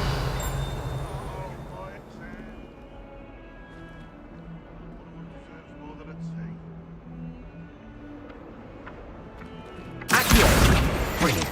S1: Accio. Brilliant.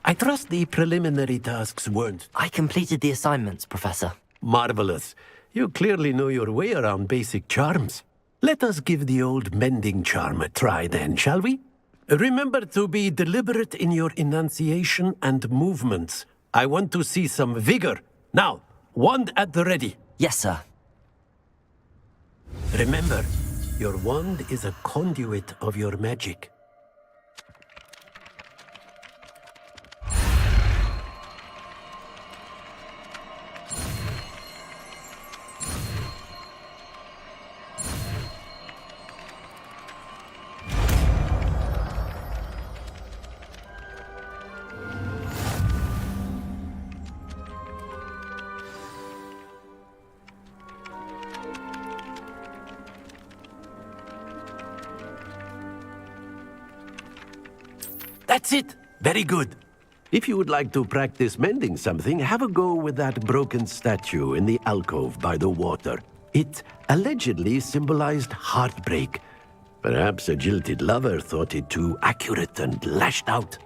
S15: I trust the preliminary tasks weren't...
S1: I completed the assignments, Professor.
S15: Marvelous. You clearly know your way around basic charms. Let us give the old mending charm a try then, shall we? Remember to be deliberate in your enunciation and movements. I want to see some vigor. Now, wand at the ready.
S1: Yes, sir.
S15: Remember, your wand is a conduit of your magic. That's it! Very good. If you would like to practice mending something, have a go with that broken statue in the alcove by the water. It allegedly symbolized heartbreak. Perhaps a jilted lover thought it too accurate and lashed out.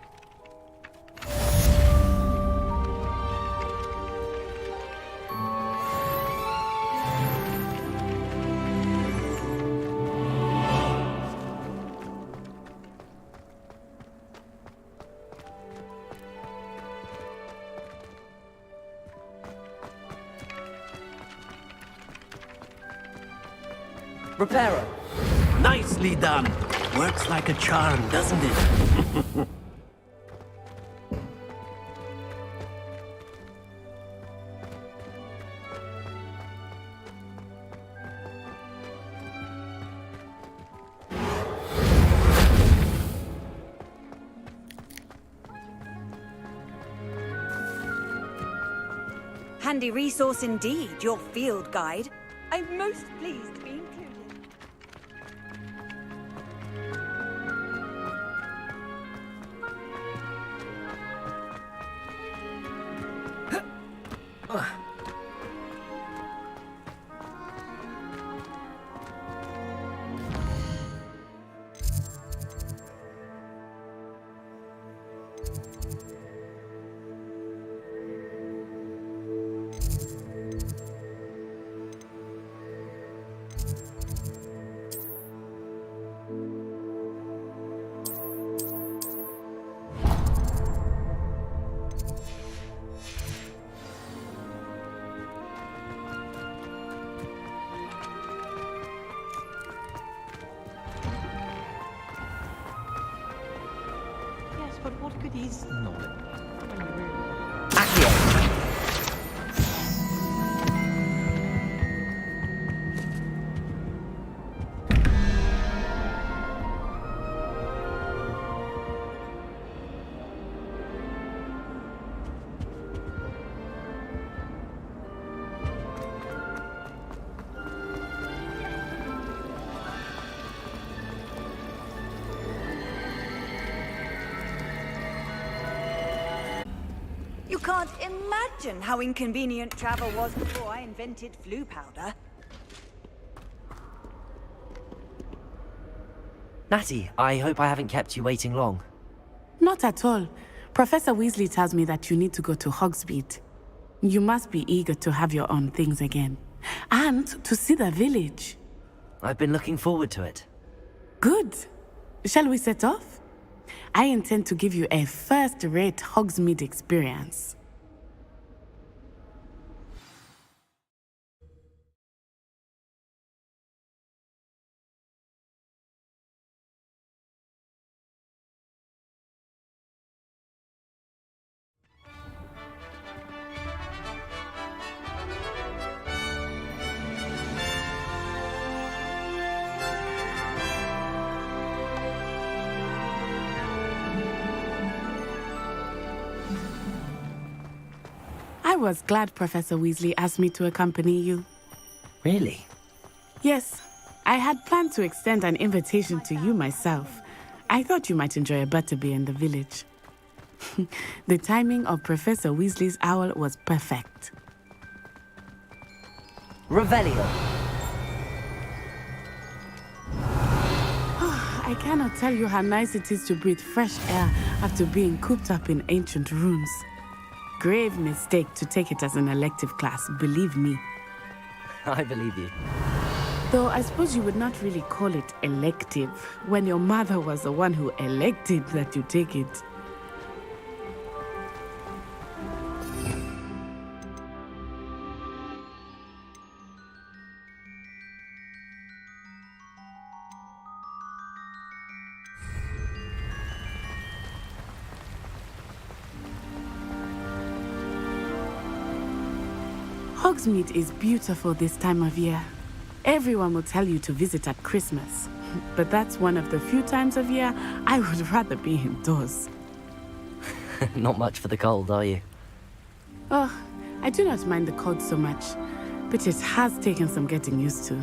S1: Reparo.
S15: Nicely done. Works like a charm, doesn't it?
S18: Handy resource indeed, your field guide. I'm most pleased to be included.
S8: Yes, but what good is knowledge?
S18: You can't imagine how inconvenient travel was before I invented flu powder.
S1: Natty, I hope I haven't kept you waiting long.
S6: Not at all. Professor Weasley tells me that you need to go to Hogsmeade. You must be eager to have your own things again. And to see the village.
S1: I've been looking forward to it.
S6: Good. Shall we set off? I intend to give you a first-rate Hogsmeade experience. I was glad Professor Weasley asked me to accompany you.
S1: Really?
S6: Yes, I had planned to extend an invitation to you myself. I thought you might enjoy a butterbeer in the village. The timing of Professor Weasley's owl was perfect.
S1: Revelio.
S6: I cannot tell you how nice it is to breathe fresh air after being cooped up in ancient rooms. Grave mistake to take it as an elective class, believe me.
S1: I believe you.
S6: Though I suppose you would not really call it elective when your mother was the one who elected that you take it. Hogsmeade is beautiful this time of year. Everyone will tell you to visit at Christmas. But that's one of the few times of year I would rather be indoors.
S1: Not much for the cold, are you?
S6: Oh, I do not mind the cold so much, but it has taken some getting used to.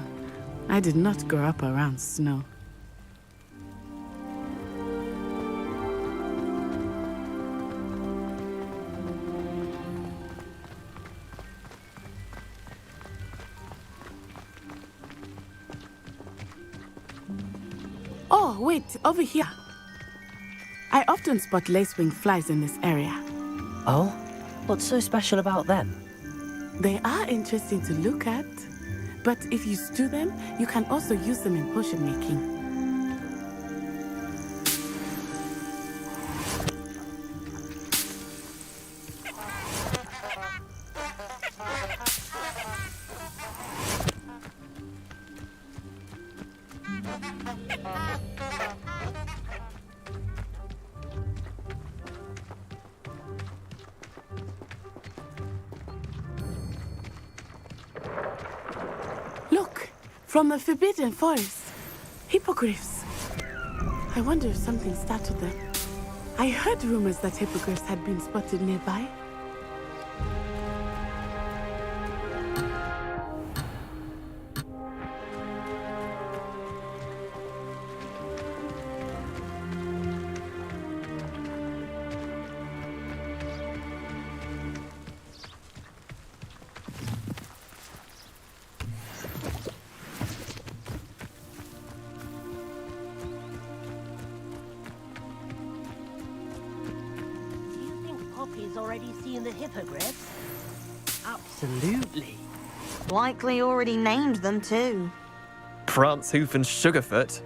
S6: I did not grow up around snow. Oh, wait, over here. I often spot lacewing flies in this area.
S1: Oh? What's so special about them?
S6: They are interesting to look at, but if you stew them, you can also use them in potion making. Look, from the Forbidden Forest. Hippogriffs. I wonder if something startled them. I heard rumors that hippogriffs had been spotted nearby.
S16: already seen the hippogriffs?
S8: Absolutely.
S14: Likely already named them too.
S7: Prance, Hoof, and Sugarfoot.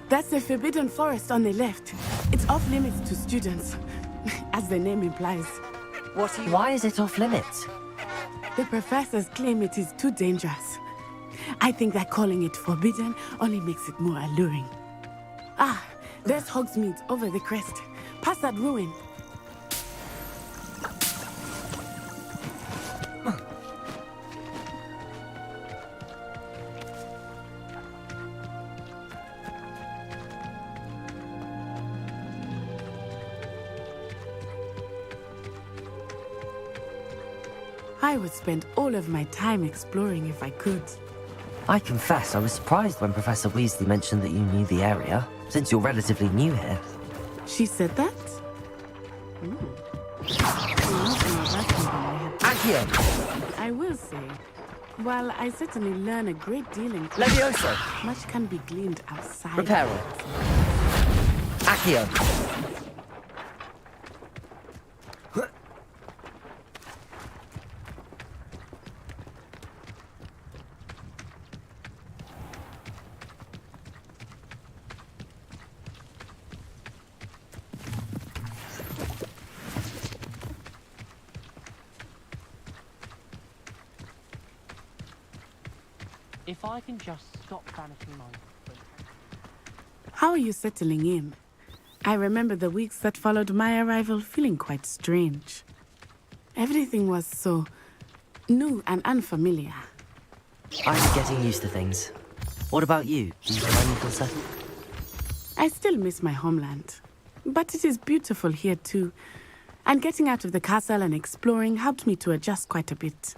S6: That's the Forbidden Forest on the left. It's off limits to students, as the name implies.
S1: Why is it off limits?
S6: The professors claim it is too dangerous. I think that calling it forbidden only makes it more alluring. Ah, there's Hogsmeade over the crest. Past that ruin. I would spend all of my time exploring if I could.
S1: I confess I was surprised when Professor Weasley mentioned that you knew the area, since you're relatively new here.
S6: She said that?
S1: Accio!
S6: I will say, while I certainly learn a great deal in
S1: Levioso!
S6: much can be gleaned outside.
S1: Reparo! Accio!
S8: If I can just stop banishing my...
S6: How are you settling in? I remember the weeks that followed my arrival feeling quite strange. Everything was so new and unfamiliar.
S1: I'm getting used to things. What about you? Do you finally feel settled?
S6: I still miss my homeland, but it is beautiful here too. And getting out of the castle and exploring helped me to adjust quite a bit.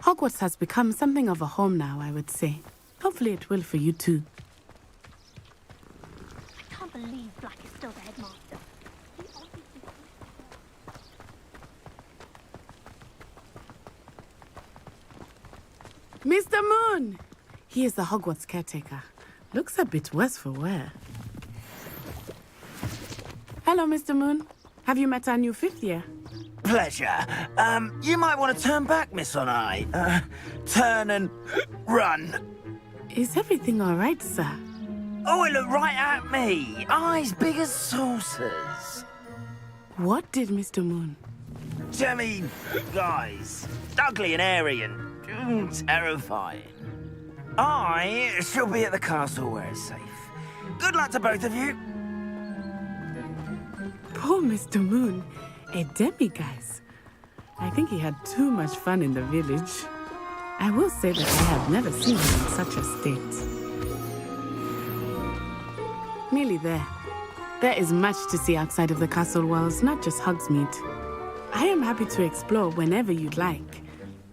S6: Hogwarts has become something of a home now, I would say. Hopefully it will for you too.
S2: I can't believe Black is still the headmaster.
S6: Mr. Moon! He is the Hogwarts caretaker. Looks a bit worse for wear. Hello, Mr. Moon. Have you met our new fifth year?
S21: Pleasure. You might want to turn back, Miss Onai. Turn and run.
S6: Is everything all right, sir?
S21: Oh, it looked right at me. Eyes big as saucers.
S6: What did Mr. Moon?
S21: Jemmy, guys. Ugly and airy and terrifying. I shall be at the castle where it's safe. Good luck to both of you.
S6: Poor Mr. Moon. A demiguise. I think he had too much fun in the village. I will say that I have never seen him in such a state. Nearly there. There is much to see outside of the castle walls, not just Hogsmeade. I am happy to explore whenever you'd like.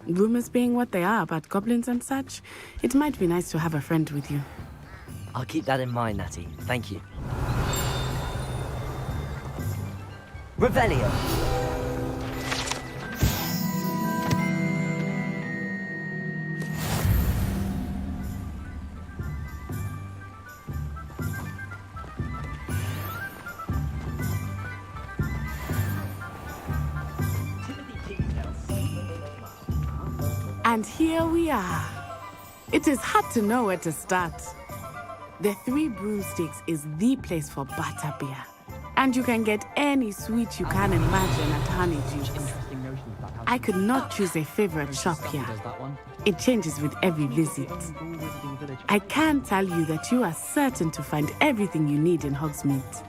S6: Rumors being what they are about goblins and such, it might be nice to have a friend with you.
S1: I'll keep that in mind, Natty. Thank you. Revelio.
S6: And here we are. It is hard to know where to start. The Three Broomsticks is the place for butterbeer. And you can get any sweet you can imagine at Honeydew. I could not choose a favorite shop here. It changes with every visit. I can tell you that you are certain to find everything you need in Hogsmeade.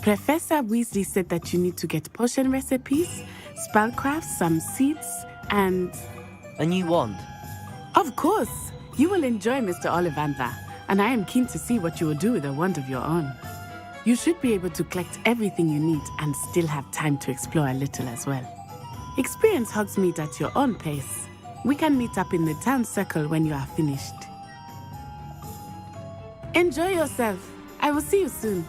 S6: Professor Weasley said that you need to get potion recipes, spellcraft, some seeds, and...
S1: A new wand?
S6: Of course! You will enjoy Mr. Ollivander, and I am keen to see what you will do with a wand of your own. You should be able to collect everything you need and still have time to explore a little as well. Experience Hogsmeade at your own pace. We can meet up in the town circle when you are finished. Enjoy yourself. I will see you soon.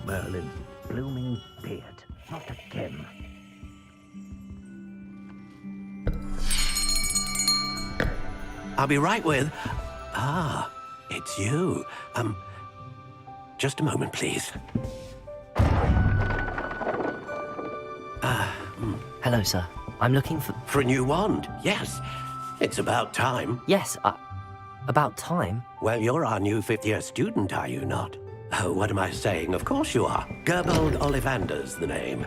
S21: Merlin's blooming beard. Not again.
S15: I'll be right with... Ah, it's you. Just a moment, please.
S1: Hello, sir. I'm looking for...
S15: For a new wand, yes. It's about time.
S1: Yes, about time?
S15: Well, you're our new fifth-year student, are you not? Oh, what am I saying? Of course you are. Gerbold Ollivander's the name.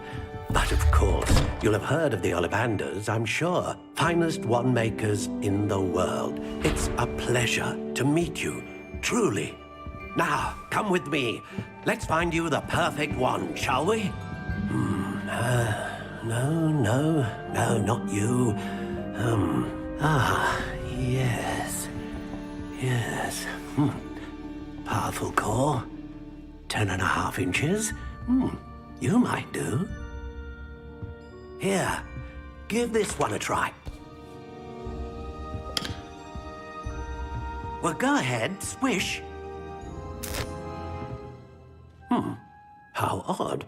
S15: But of course, you'll have heard of the Ollivanders, I'm sure. Finest wand makers in the world. It's a pleasure to meet you, truly. Now, come with me. Let's find you the perfect wand, shall we? No, not you. Yes. Powerful core. 10.5 inches. You might do. Here, give this one a try. Well, go ahead, swish. How odd.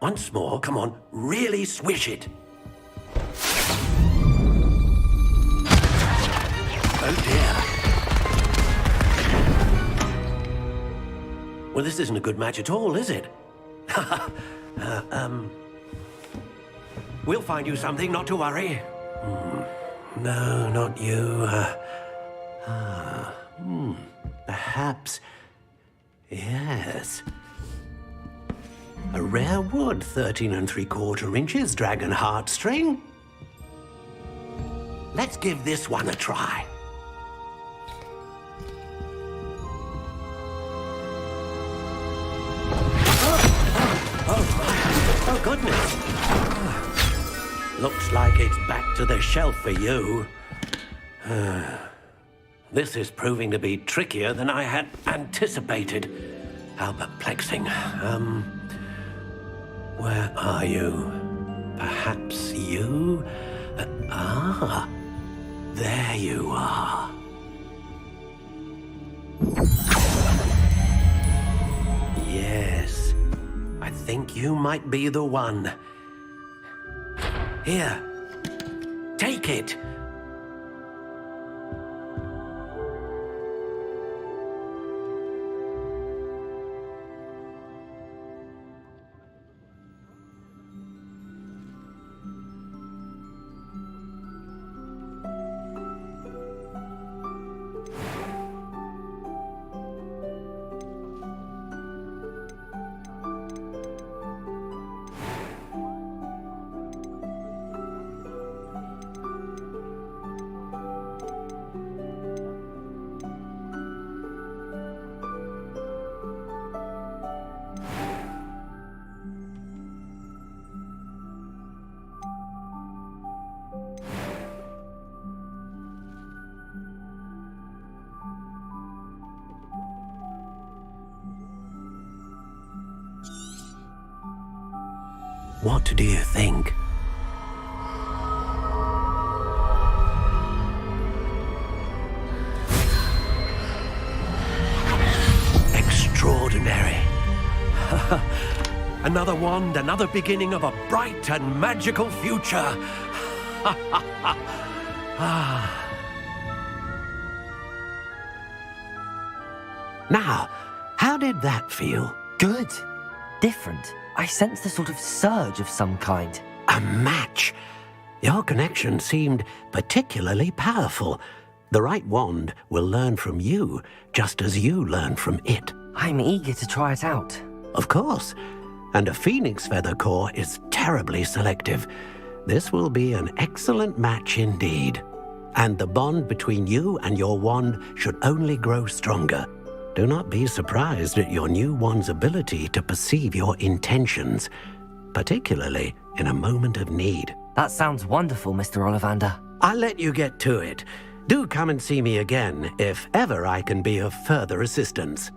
S15: Once more, come on, really swish it. Oh dear. Well, this isn't a good match at all, is it? We'll find you something, not to worry. No, not you. Perhaps... Yes. A rare wood, 13 3/4 inches, dragon heartstring. Let's give this one a try. Oh, goodness. Looks like it's back to the shelf for you. This is proving to be trickier than I had anticipated. How perplexing. Where are you? Perhaps you? There you are. Yes, I think you might be the one. Here, take it. What do you think? Extraordinary. Another wand, another beginning of a bright and magical future. Now, how did that feel?
S1: Good. Different. I sensed a sort of surge of some kind.
S15: A match. Your connection seemed particularly powerful. The right wand will learn from you, just as you learn from it.
S1: I'm eager to try it out.
S15: Of course. And a phoenix feather core is terribly selective. This will be an excellent match indeed. And the bond between you and your wand should only grow stronger. Do not be surprised at your new wand's ability to perceive your intentions, particularly in a moment of need.
S1: That sounds wonderful, Mr. Ollivander.
S15: I'll let you get to it. Do come and see me again if ever I can be of further assistance.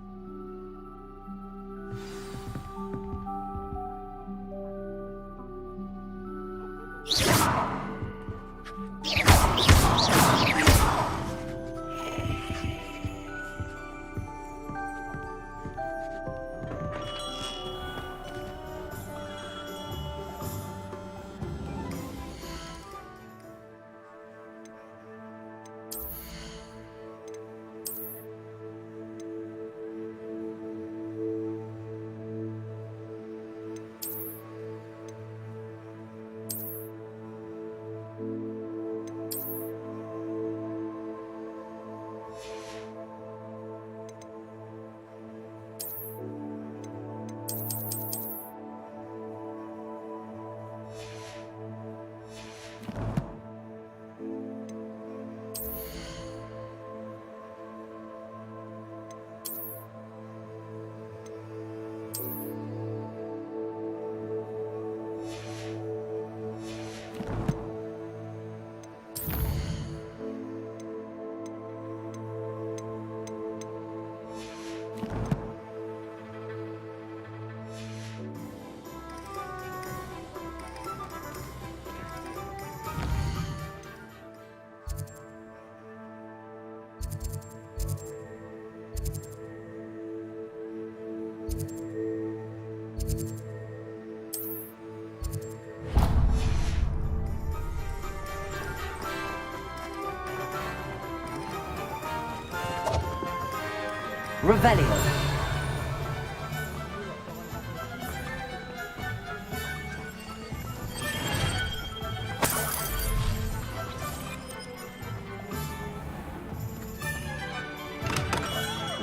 S1: Revelio.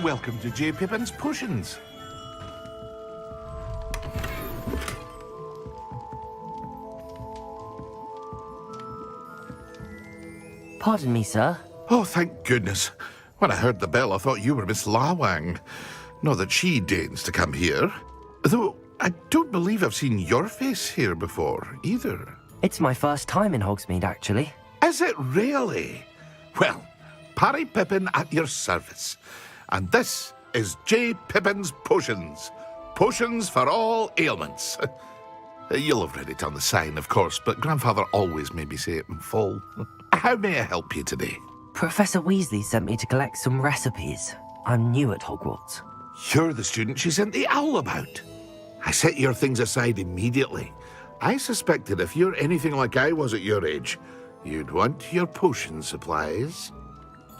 S11: Welcome to J. Pippin's Potions.
S1: Pardon me, sir.
S11: Oh, thank goodness. When I heard the bell, I thought you were Miss Lawang. Not that she deigns to come here. Though, I don't believe I've seen your face here before, either.
S1: It's my first time in Hogsmeade, actually.
S11: Is it really? Well, Parry Pippin at your service. And this is J. Pippin's Potions. Potions for all ailments. You'll have read it on the sign, of course, but Grandfather always made me say it in full. How may I help you today?
S1: Professor Weasley sent me to collect some recipes. I'm new at Hogwarts.
S11: You're the student she sent the owl about. I set your things aside immediately. I suspected if you're anything like I was at your age, you'd want your potion supplies.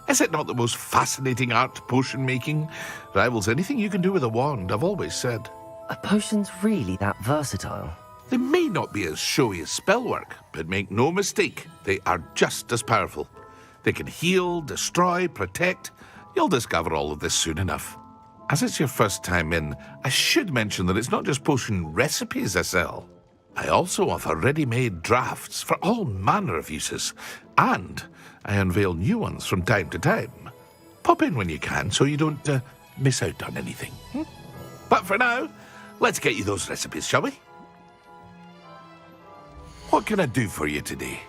S11: Is it not the most fascinating art, potion making? Rivals anything you can do with a wand, I've always said.
S1: Are potions really that versatile?
S11: They may not be as showy as spellwork, but make no mistake, they are just as powerful. They can heal, destroy, protect. You'll discover all of this soon enough. As it's your first time in, I should mention that it's not just potion recipes I sell. I also offer ready-made drafts for all manner of uses, and I unveil new ones from time to time. Pop in when you can so you don't miss out on anything. But for now, let's get you those recipes, shall we? What can I do for you today?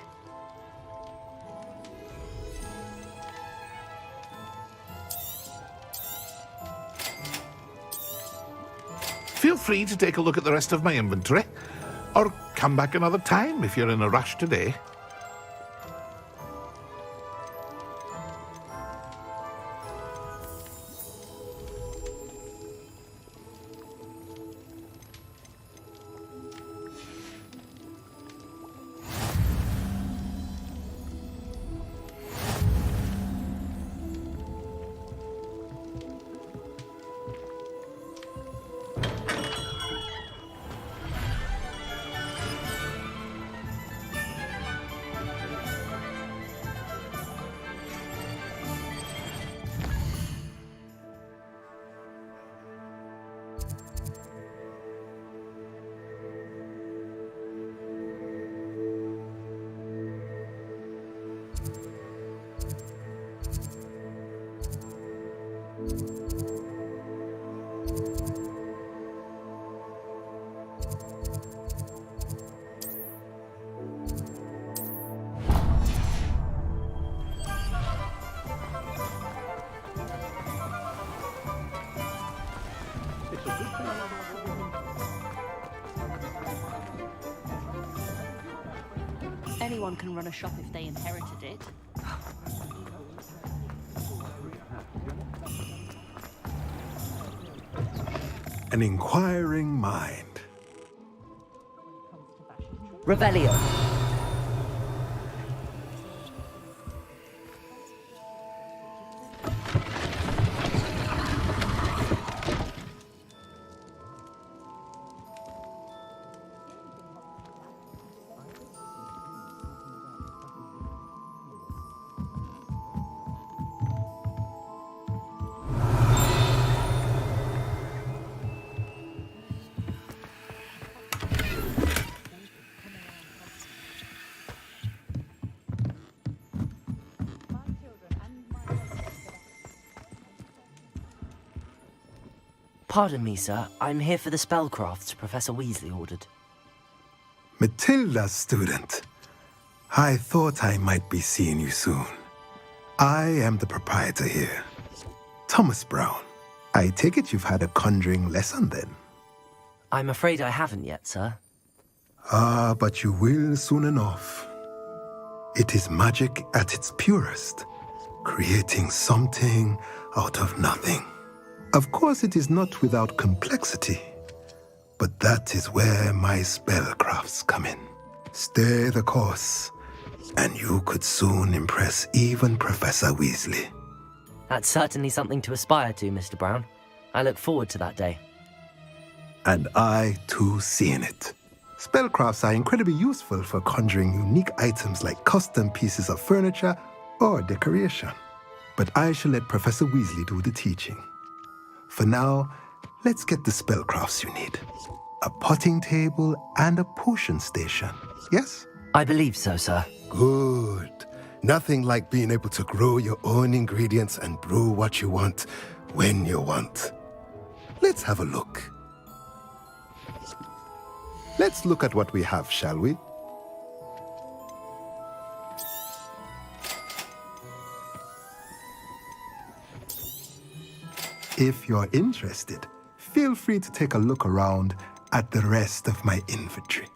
S11: Feel free to take a look at the rest of my inventory, or come back another time if you're in a rush today.
S5: Anyone can run a shop if they inherited it.
S10: An inquiring mind.
S1: Revelio. Pardon me, sir. I'm here for the spellcrafts Professor Weasley ordered.
S10: Matilda, student. I thought I might be seeing you soon. I am the proprietor here, Thomas Brown. I take it you've had a conjuring lesson then?
S1: I'm afraid I haven't yet, sir.
S10: Ah, but you will soon enough. It is magic at its purest, creating something out of nothing. Of course, it is not without complexity, but that is where my spellcrafts come in. Stay the course, and you could soon impress even Professor Weasley.
S1: That's certainly something to aspire to, Mr. Brown. I look forward to that day.
S10: And I, too, see in it. Spellcrafts are incredibly useful for conjuring unique items like custom pieces of furniture or decoration. But I shall let Professor Weasley do the teaching. For now, let's get the spellcrafts you need. A potting table and a potion station, yes?
S1: I believe so, sir.
S10: Good. Nothing like being able to grow your own ingredients and brew what you want, when you want. Let's have a look. Let's look at what we have, shall we? If you're interested, feel free to take a look around at the rest of my inventory.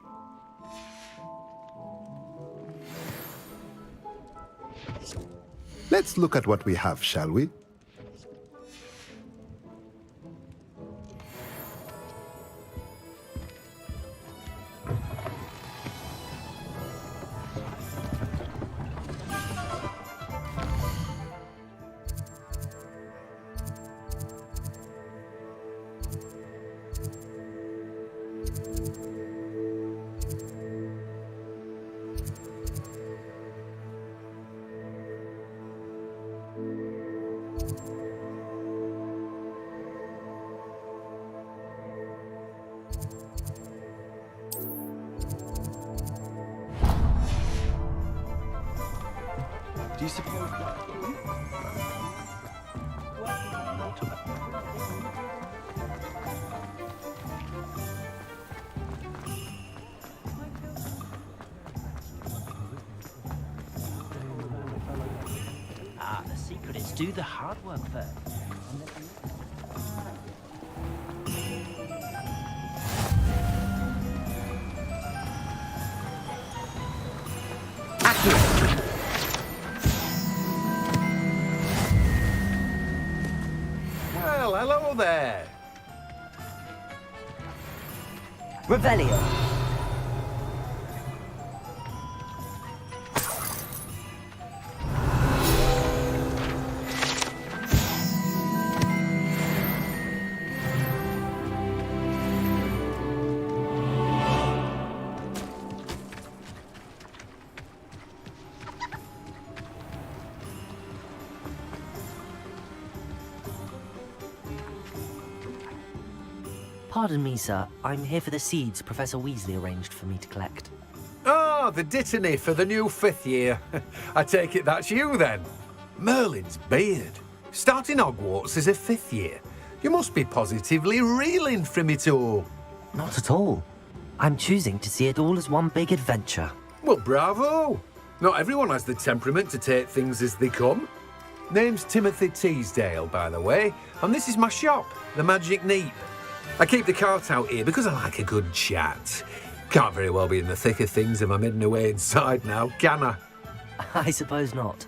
S10: Let's look at what we have, shall we?
S3: Do you suppose
S16: the secret is do the hard work first.
S13: Well, hello there.
S1: Revelio. Pardon me, sir. I'm here for the seeds Professor Weasley arranged for me to collect.
S13: Oh, the dittany for the new 5th year. I take it that's you then. Merlin's beard. Starting Hogwarts as a 5th year. You must be positively reeling from it all.
S1: Not at all. I'm choosing to see it all as one big adventure.
S13: Well, bravo. Not everyone has the temperament to take things as they come. Name's Timothy Teasdale, by the way, and this is my shop, the Magic Neep. I keep the cart out here because I like a good chat. Can't very well be in the thick of things if I'm hidden away inside now, can I?
S1: I suppose not.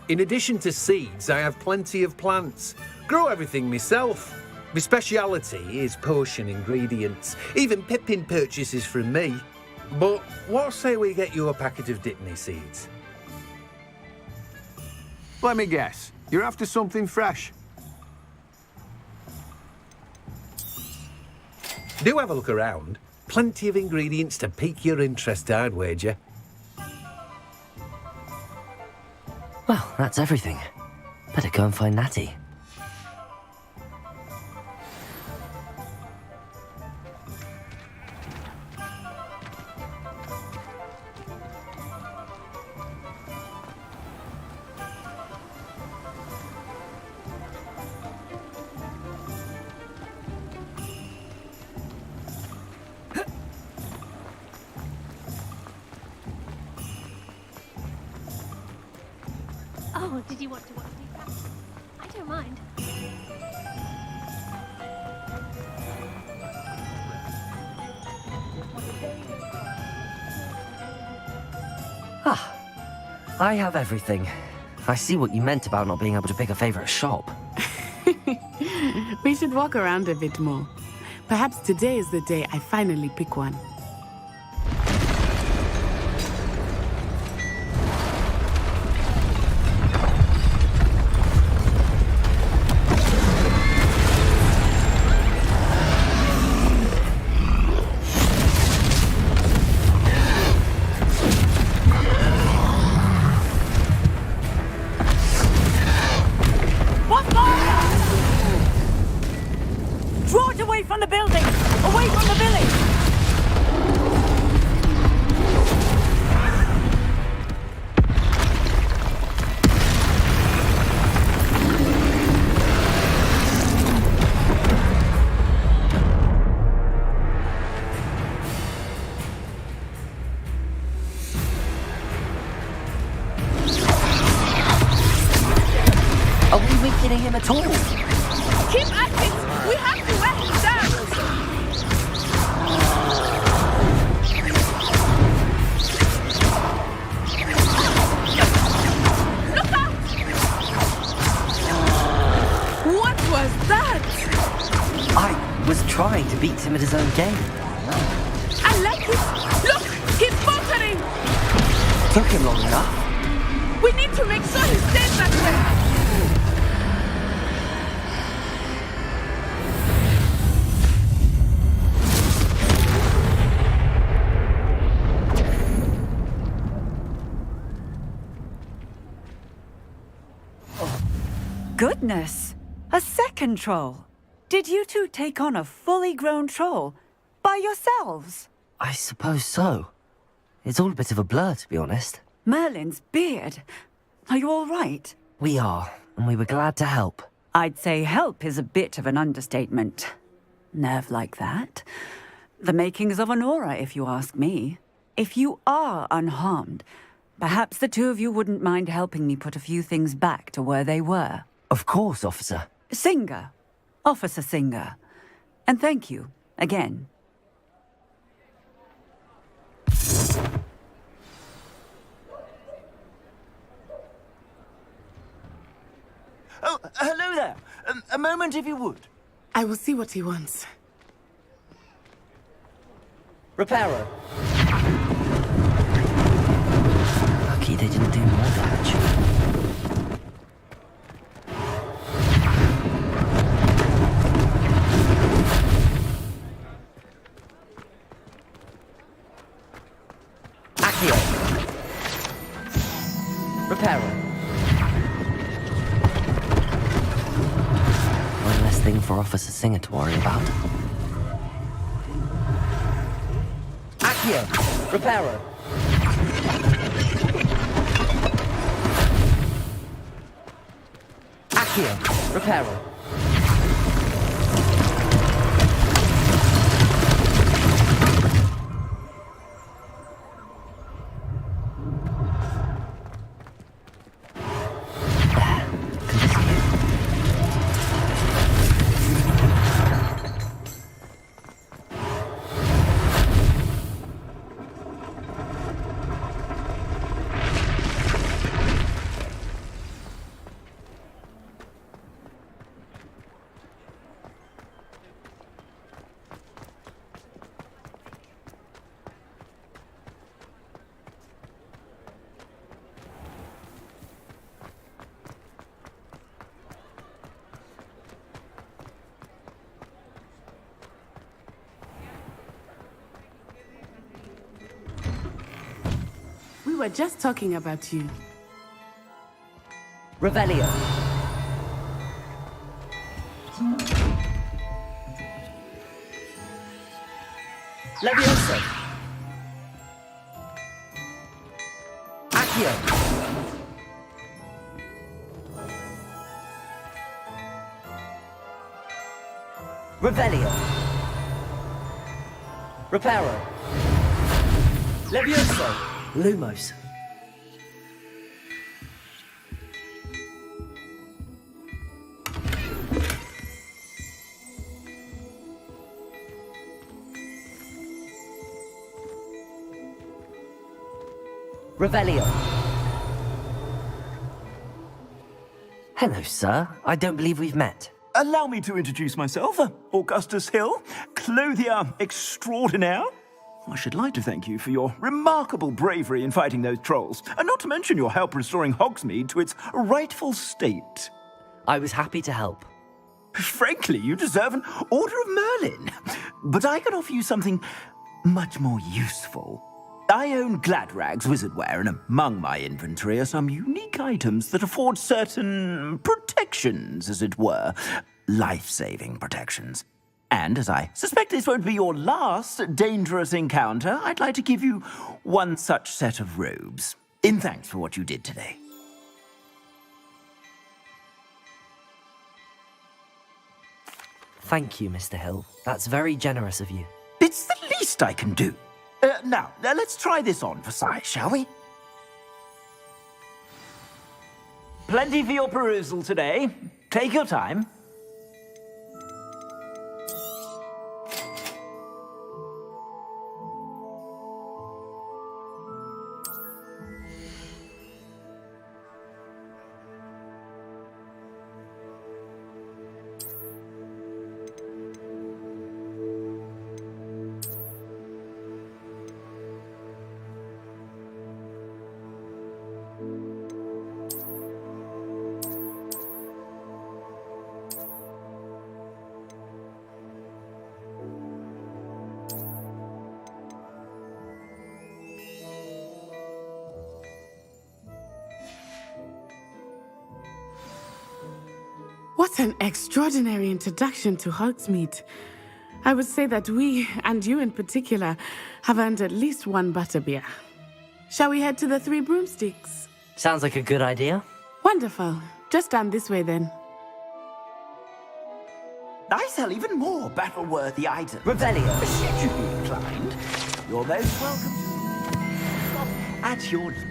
S13: In addition to seeds, I have plenty of plants. Grow everything myself. My speciality is potion ingredients. Even Pippin purchases from me. But what say we get you a packet of Dittany seeds? Let me guess. You're after something fresh. Do have a look around. Plenty of ingredients to pique your interest, I'd wager.
S1: Well, that's everything. Better go and find Natty.
S2: Oh, did you want to watch me practice? I don't mind.
S1: Ah, I have everything. I see what you meant about not being able to pick a favourite shop.
S6: We should walk around a bit more. Perhaps today is the day I finally pick one.
S16: from the building! Away from the village!
S1: Are we weakening him at all?
S6: Keep at it! We have to wear him down! Look out! What was that?
S1: I was trying to beat him at his own game.
S6: I like it! Look! He's faltering!
S1: Took him long enough.
S6: We need to make sure he stays that way!
S16: Goodness! A second troll! Did you two take on a fully grown troll? By yourselves?
S1: I suppose so. It's all a bit of a blur, to be honest.
S16: Merlin's beard. Are you all right?
S1: We are, and we were glad to help.
S16: I'd say help is a bit of an understatement. Nerve like that. The makings of an aura, if you ask me. If you are unharmed, perhaps the two of you wouldn't mind helping me put a few things back to where they were.
S1: Of course, officer.
S16: Singer. Officer Singer. And thank you, again.
S21: Oh, hello there. A moment, if you would.
S6: I will see what he wants.
S1: Reparo. Lucky they didn't do more damage. Accio. Reparo. One less thing for Officer Singer to worry about. Accio. Reparo. Accio. Reparo.
S6: We were just talking about you.
S1: Revelio. Levioso. Accio. Revelio. Reparo. Levioso. Lumos. Revelio. Hello, sir. I don't believe we've met.
S21: Allow me to introduce myself, Augustus Hill, clothier extraordinaire. I should like to thank you for your remarkable bravery in fighting those trolls, and not to mention your help restoring Hogsmeade to its rightful state.
S1: I was happy to help.
S21: Frankly, you deserve an Order of Merlin. But I can offer you something much more useful. I own Gladrag's wizardware, and among my inventory are some unique items that afford certain protections, as it were. Life-saving protections. And as I suspect this won't be your last dangerous encounter, I'd like to give you one such set of robes, in thanks for what you did today.
S1: Thank you, Mr. Hill. That's very generous of you.
S21: It's the least I can do. Now, let's try this on for size, shall we? Plenty for your perusal today. Take your time.
S6: What an extraordinary introduction to Hogsmeade. I would say that we, and you in particular, have earned at least one butterbeer. Shall we head to the Three Broomsticks?
S1: Sounds like a good idea.
S6: Wonderful. Just down this way then.
S21: I sell even more battle-worthy items. Revelio, should you be inclined, you're most welcome to shop at your leisure.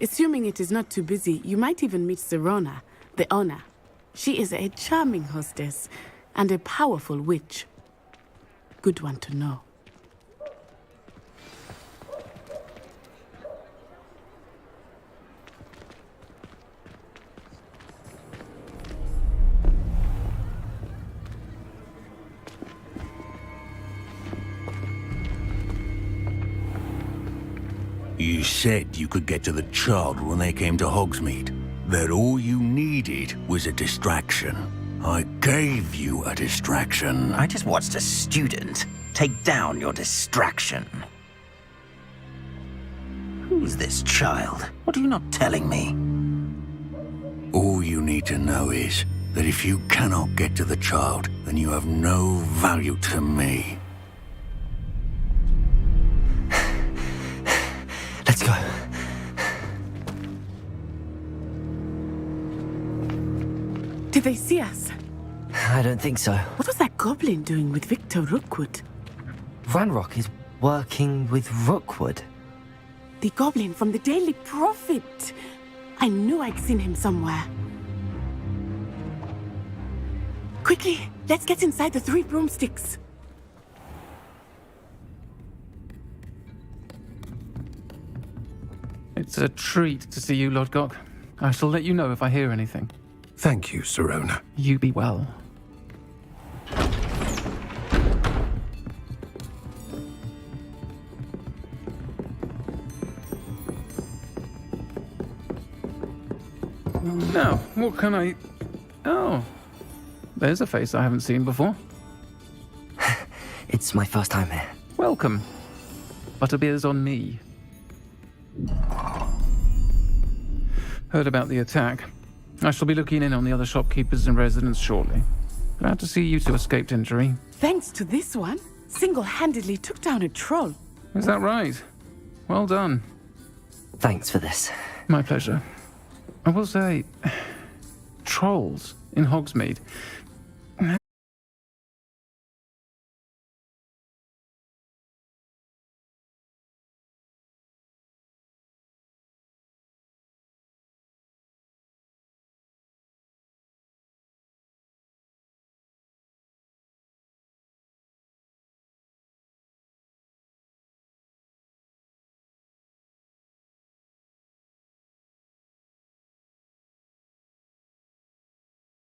S6: Assuming it is not too busy, you might even meet Sirona, the owner. She is a charming hostess and a powerful witch. Good one to know.
S4: You said you could get to the child when they came to Hogsmeade. That all you needed was a distraction. I gave you a distraction.
S22: I just watched a student take down your distraction. Who's this child? What are you not telling me?
S4: All you need to know is that if you cannot get to the child, then you have no value to me.
S1: Let's go.
S6: Did they see us?
S1: I don't think so.
S6: What was that goblin doing with Victor Rookwood?
S1: Ranrock is working with Rookwood.
S6: The goblin from the Daily Prophet. I knew I'd seen him somewhere. Quickly, let's get inside the Three Broomsticks.
S23: It's a treat to see you, Lodgok. I shall let you know if I hear anything.
S13: Thank you, Sirona.
S23: You be well. Now, what can I... Oh, there's a face I haven't seen before.
S1: It's my first time here.
S23: Welcome. Butterbeer's on me. Heard about the attack. I shall be looking in on the other shopkeepers and residents shortly. Glad to see you two escaped injury.
S6: Thanks to this one, single-handedly took down a troll.
S23: Is that right? Well done.
S1: Thanks for this.
S23: My pleasure. I will say, trolls in Hogsmeade.